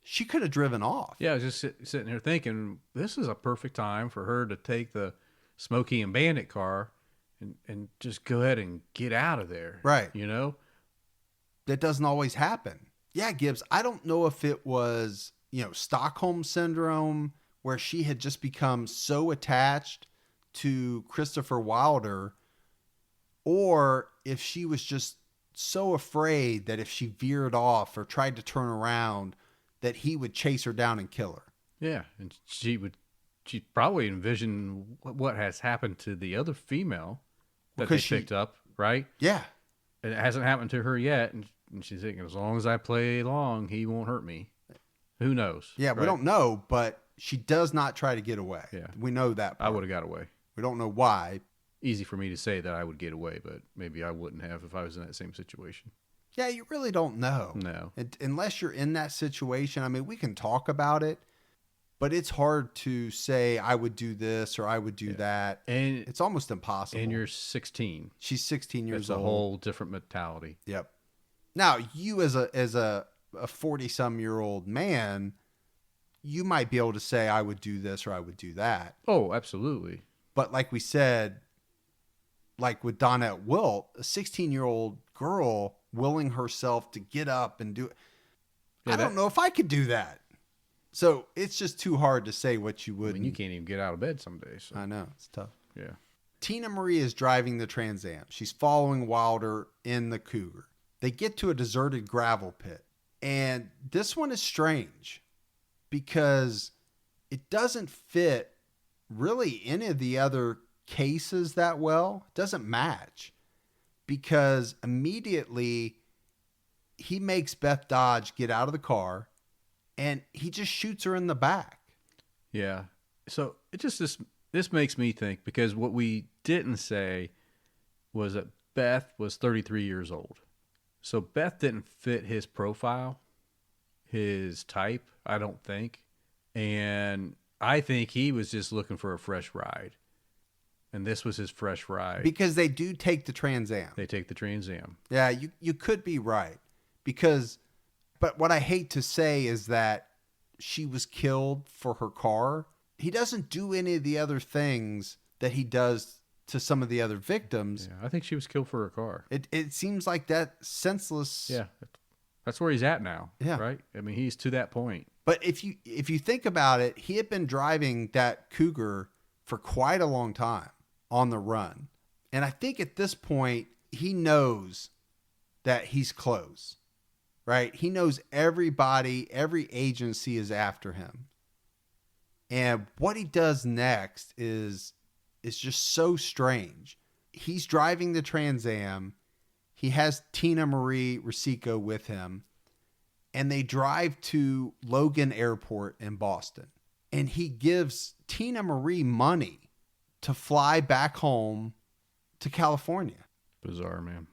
she could have driven off. Yeah, I was just sitting here thinking, this is a perfect time for her to take the Smokey and Bandit car and just go ahead and get out of there. Right. You know? That doesn't always happen. Yeah, Gibbs, I don't know if it was, Stockholm Syndrome, where she had just become so attached to Christopher Wilder, or if she was just so afraid that if she veered off or tried to turn around, that he would chase her down and kill her. Yeah, and she'd probably envision what has happened to the other female that they picked up, right? Yeah. And it hasn't happened to her yet, and she's thinking, as long as I play along, he won't hurt me. Who knows? Yeah, right? We don't know, but she does not try to get away. Yeah. We know that part. I would have got away. We don't know why. Easy for me to say that I would get away, but maybe I wouldn't have if I was in that same situation. Yeah, you really don't know. No. Unless you're in that situation. I mean, we can talk about it, but it's hard to say I would do this or I would do that. And it's almost impossible. And you're 16. She's 16 years old. It's a whole different mentality. Yep. Now, you as a 40-some-year-old man, you might be able to say I would do this or I would do that. Oh, absolutely. But like we said, like with Donette Wilt, a 16-year-old girl willing herself to get up and do it. Yeah, I don't know if I could do that. So it's just too hard to say what you would. I mean, you can't even get out of bed some days. So. I know. It's tough. Yeah. Tina Marie is driving the Trans Am. She's following Wilder in the Cougar. They get to a deserted gravel pit. And this one is strange because it doesn't fit really any of the other cases that well. It doesn't match because immediately he makes Beth Dodge get out of the car and he just shoots her in the back. Yeah. So it just this makes me think, because what we didn't say was that Beth was 33 years old. So Beth didn't fit his profile, his type, I don't think. And I think he was just looking for a fresh ride. And this was his fresh ride. Because they do take the Trans Am. They take the Trans Am. Yeah, you could be right. But what I hate to say is that she was killed for her car. He doesn't do any of the other things that he does to some of the other victims. Yeah, I think she was killed for her car. It seems like that senseless. Yeah, that's where he's at now. Yeah. Right? I mean, he's to that point. But if you think about it, he had been driving that Cougar for quite a long time on the run. And I think at this point, he knows that he's close, right? He knows everybody, every agency is after him. And what he does next is just so strange. He's driving the Trans Am. He has Tina Marie Rosico with him. And they drive to Logan Airport in Boston. And he gives Tina Marie money to fly back home to California. Bizarre, man.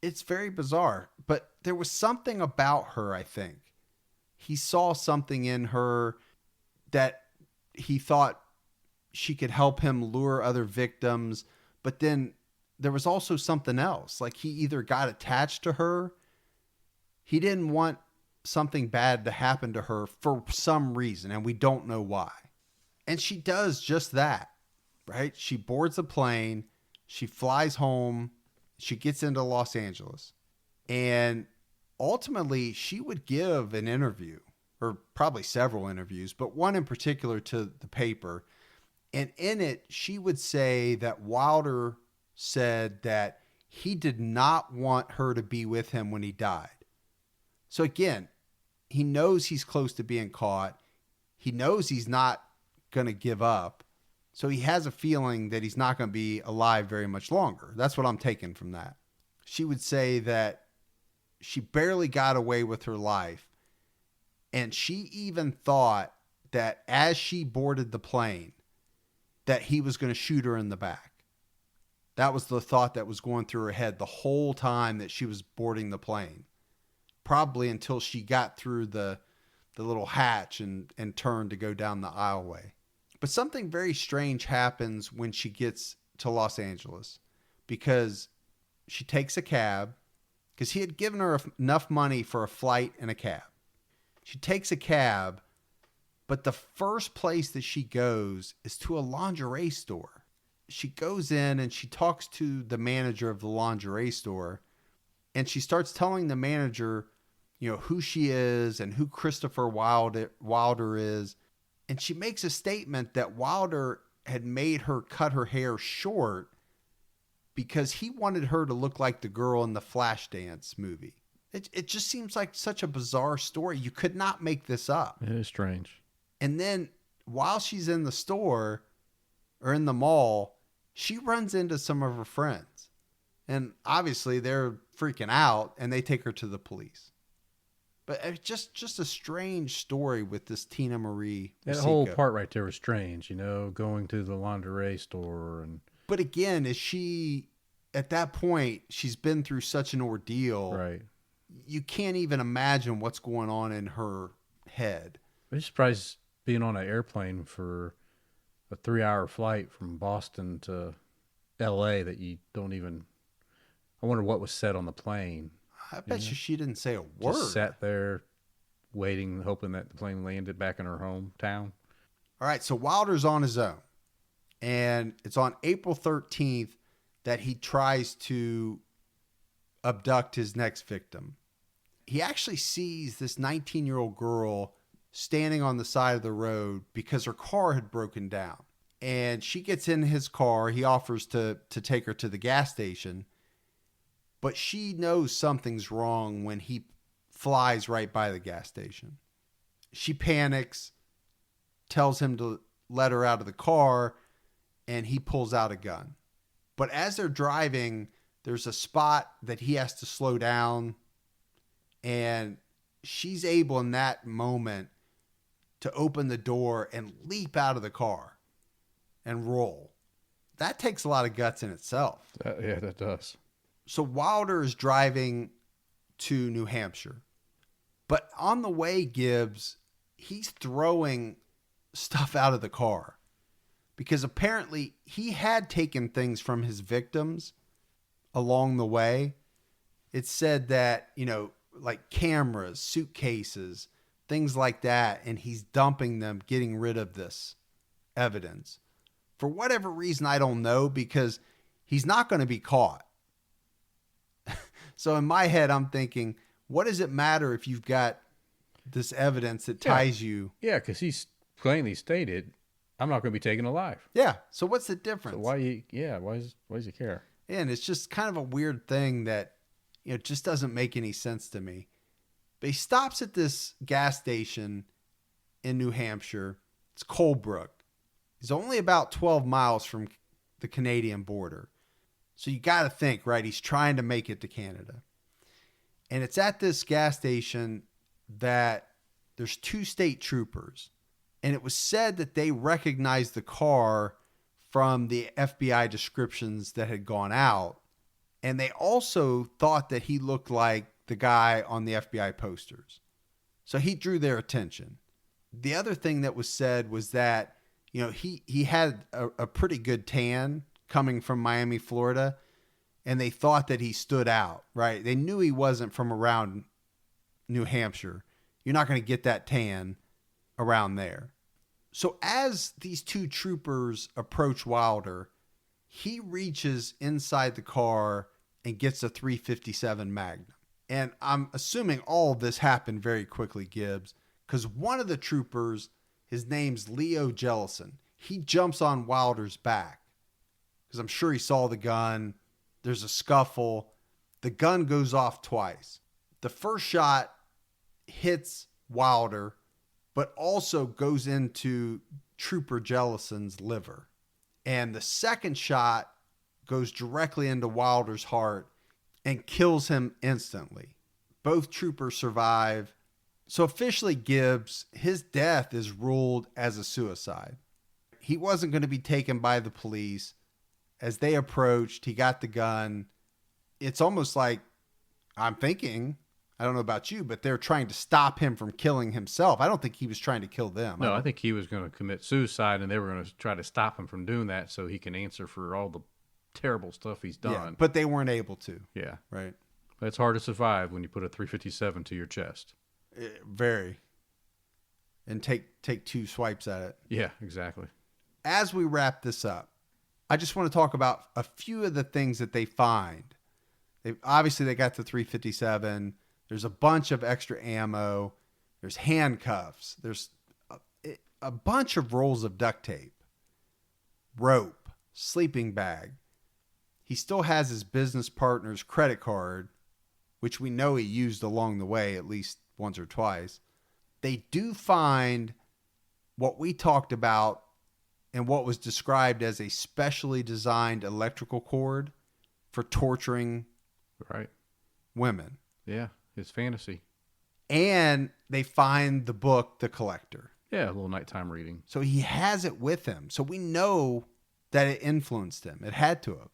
It's very bizarre. But there was something about her, I think. He saw something in her that he thought she could help him lure other victims. But then there was also something else. Like he either got attached to her. He didn't want something bad to happen to her for some reason, and we don't know why. And she does just that, right? She boards a plane, she flies home, she gets into Los Angeles, and ultimately she would give an interview, or probably several interviews, but one in particular to the paper. And in it, she would say that Wilder said that he did not want her to be with him when he died. So again, he knows he's close to being caught. He knows he's not going to give up. So he has a feeling that he's not going to be alive very much longer. That's what I'm taking from that. She would say that she barely got away with her life. And she even thought that as she boarded the plane, that he was going to shoot her in the back. That was the thought that was going through her head the whole time that she was boarding the plane. Probably until she got through the little hatch and turned to go down the aisleway. But something very strange happens when she gets to Los Angeles because she takes a cab because he had given her enough money for a flight and a cab. She takes a cab, but the first place that she goes is to a lingerie store. She goes in and she talks to the manager of the lingerie store, and she starts telling the manager, who she is and who Christopher Wilder is. And she makes a statement that Wilder had made her cut her hair short because he wanted her to look like the girl in the Flashdance movie. It just seems like such a bizarre story. You could not make this up. It is strange. And then while she's in the store or in the mall, she runs into some of her friends. And obviously they're freaking out and they take her to the police. But it's just a strange story with this Tina Marie That Rosico. whole part right there was strange, going to the lingerie store. But again, is she, at that point, she's been through such an ordeal. Right. You can't even imagine what's going on in her head. I'm surprised being on an airplane for a 3-hour flight from Boston to L.A. that you don't even... I wonder what was said on the plane. I bet you she didn't say a word. Just sat there waiting, hoping that the plane landed back in her hometown. All right, so Wilder's on his own. And it's on April 13th that he tries to abduct his next victim. He actually sees this 19-year-old girl standing on the side of the road because her car had broken down. And she gets in his car. He offers to take her to the gas station. But she knows something's wrong when he flies right by the gas station. She panics, tells him to let her out of the car, and he pulls out a gun. But as they're driving, there's a spot that he has to slow down, and she's able in that moment to open the door and leap out of the car and roll. That takes a lot of guts in itself. Yeah, that does. So Wilder is driving to New Hampshire. But on the way, Gibbs, he's throwing stuff out of the car. Because apparently he had taken things from his victims along the way. It said that, like cameras, suitcases, things like that. And he's dumping them, getting rid of this evidence. For whatever reason, I don't know, because he's not going to be caught. So in my head, I'm thinking, what does it matter if you've got this evidence that ties you? Yeah, because he's plainly stated, I'm not going to be taken alive. Yeah. So what's the difference? So why does he care? And it's just kind of a weird thing that, just doesn't make any sense to me. But he stops at this gas station in New Hampshire. It's Colebrook. He's only about 12 miles from the Canadian border. So you got to think, right? He's trying to make it to Canada. And it's at this gas station that there's 2 state troopers. And it was said that they recognized the car from the FBI descriptions that had gone out. And they also thought that he looked like the guy on the FBI posters. So he drew their attention. The other thing that was said was that, he had a pretty good tan coming from Miami, Florida, and they thought that he stood out, right? They knew he wasn't from around New Hampshire. You're not going to get that tan around there. So as these 2 troopers approach Wilder, he reaches inside the car and gets a .357 Magnum. And I'm assuming all of this happened very quickly, Gibbs, because one of the troopers, his name's Leo Jellison, he jumps on Wilder's back. Because I'm sure he saw the gun. There's a scuffle. The gun goes off twice. The first shot hits Wilder, but also goes into Trooper Jellison's liver. And the second shot goes directly into Wilder's heart and kills him instantly. Both troopers survive. So officially, Gibbs, his death is ruled as a suicide. He wasn't going to be taken by the police. As they approached, he got the gun. It's almost like, I'm thinking, I don't know about you, but they're trying to stop him from killing himself. I don't think he was trying to kill them. No, I think he was going to commit suicide, and they were going to try to stop him from doing that so he can answer for all the terrible stuff he's Yeah, done. but they weren't able to. Yeah. Right. But it's hard to survive when you put a 357 to your chest. Very. And take 2 swipes at it. Yeah, exactly. As we wrap this up, I just want to talk about a few of the things that they find. They got the 357. There's a bunch of extra ammo. There's handcuffs. There's a bunch of rolls of duct tape, rope, sleeping bag. He still has his business partner's credit card, which we know he used along the way at least once or twice. They do find what we talked about and what was described as a specially designed electrical cord for torturing Right. women. Yeah, it's fantasy. And they find the book, The Collector. Yeah, a little nighttime reading. So he has it with him. So we know that it influenced him. It had to have.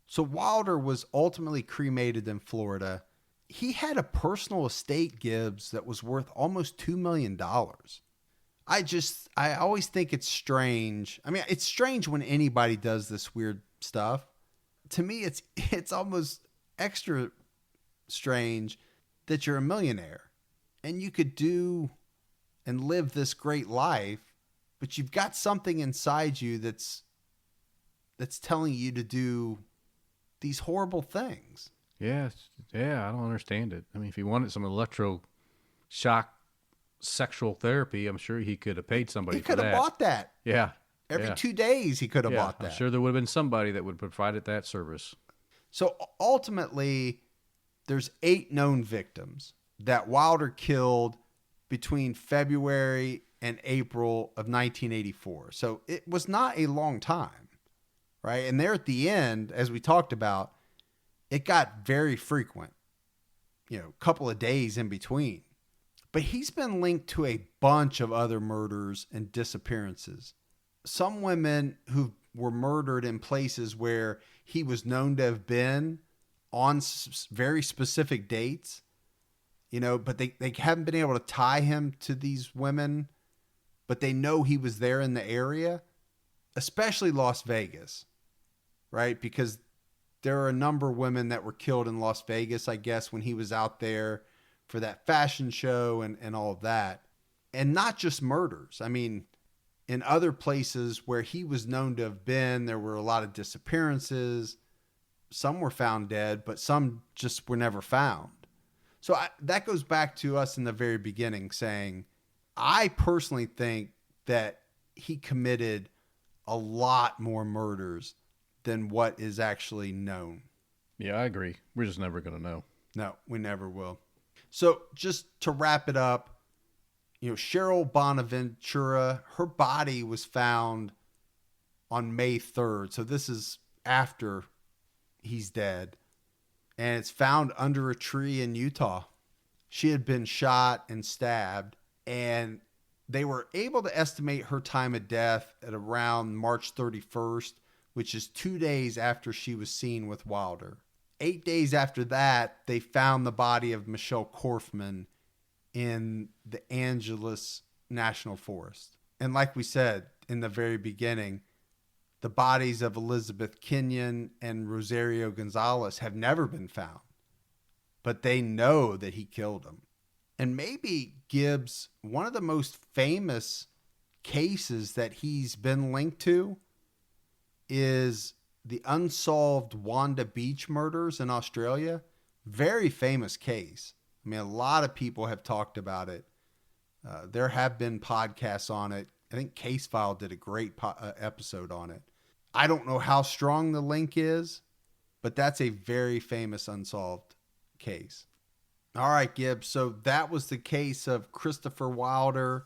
So Wilder was ultimately cremated in Florida. He had a personal estate, Gibbs, that was worth almost $2 million. I always think it's strange. I mean, it's strange when anybody does this weird stuff. To me, it's almost extra strange that you're a millionaire and you could do and live this great life, but you've got something inside you that's telling you to do these horrible things. Yeah, I don't understand it. I mean, if he wanted some electroshock sexual therapy, I'm sure he could have paid somebody He for could that. have bought that. Yeah. Every yeah. 2 days he could have bought that. I'm sure there would have been somebody that would have provided that service. So ultimately, there's 8 known victims that Wilder killed between February and April of 1984. So it was not a long time, right? And there at the end, as we talked about, it got very frequent, a couple of days in between. But he's been linked to a bunch of other murders and disappearances. Some women who were murdered in places where he was known to have been on very specific dates, but they haven't been able to tie him to these women, but they know he was there in the area, especially Las Vegas, right? Because there are a number of women that were killed in Las Vegas, I guess, when he was out there for that fashion show and all of that. And not just murders. I mean, in other places where he was known to have been, there were a lot of disappearances. Some were found dead, but some just were never found. So that goes back to us in the very beginning saying, I personally think that he committed a lot more murders than what is actually known. Yeah, I agree. We're just never going to know. No, we never will. So just to wrap it up, Cheryl Bonaventura, her body was found on May 3rd. So this is after he's dead. And it's found under a tree in Utah. She had been shot and stabbed. And they were able to estimate her time of death at around March 31st, which is 2 days after she was seen with Wilder. 8 days after that, they found the body of Michelle Korfman in the Angeles National Forest. And like we said in the very beginning, the bodies of Elizabeth Kenyon and Rosario Gonzalez have never been found, but they know that he killed them. And maybe Gibbs, one of the most famous cases that he's been linked to is the unsolved Wanda Beach murders in Australia. Very famous case. I mean, a lot of people have talked about it. There have been podcasts on it. I think Case File did a great episode on it. I don't know how strong the link is, but that's a very famous unsolved case. All right, Gibbs. So that was the case of Christopher Wilder,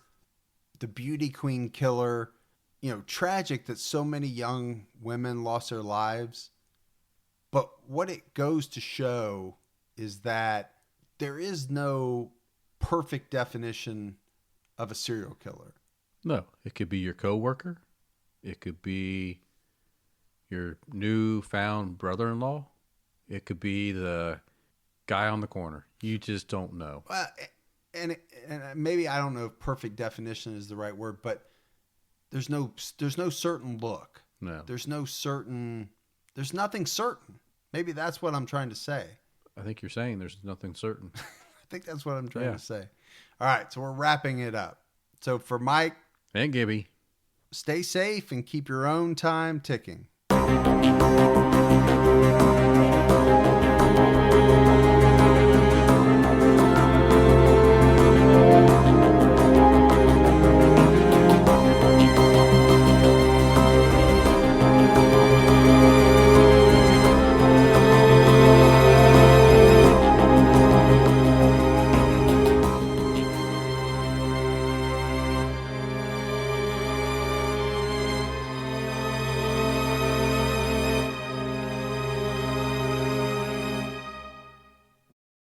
the beauty queen killer. Tragic that so many young women lost their lives. But what it goes to show is that there is no perfect definition of a serial killer. No, it could be your coworker. It could be your newfound brother-in-law. It could be the Guy on the corner. You just don't know. And maybe I don't know if perfect definition is the right word, but there's no certain look. No. There's nothing certain. Maybe that's what I'm trying to say. I think you're saying there's nothing certain. I think that's what I'm trying to say. All right, so we're wrapping it up. So for Mike and Gibby, stay safe and keep your own time ticking.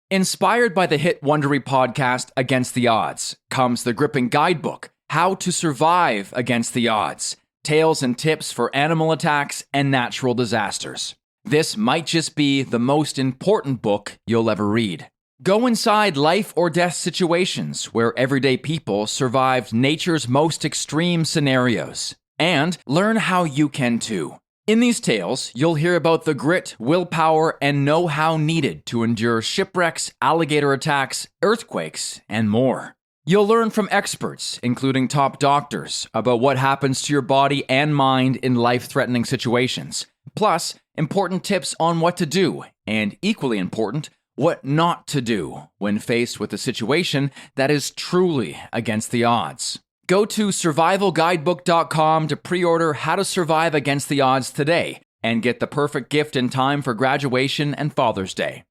Inspired by the hit Wondery podcast Against the Odds comes the gripping guidebook, How to Survive Against the Odds, Tales and Tips for Animal Attacks and Natural Disasters. This might just be the most important book you'll ever read. Go inside life or death situations where everyday people survived nature's most extreme scenarios, and learn how you can too. In these tales, you'll hear about the grit, willpower, and know-how needed to endure shipwrecks, alligator attacks, earthquakes, and more. You'll learn from experts, including top doctors, about what happens to your body and mind in life-threatening situations. Plus, important tips on what to do, and equally important, what not to do when faced with a situation that is truly against the odds. Go to survivalguidebook.com to pre-order How to Survive Against the Odds today and get the perfect gift in time for graduation and Father's Day.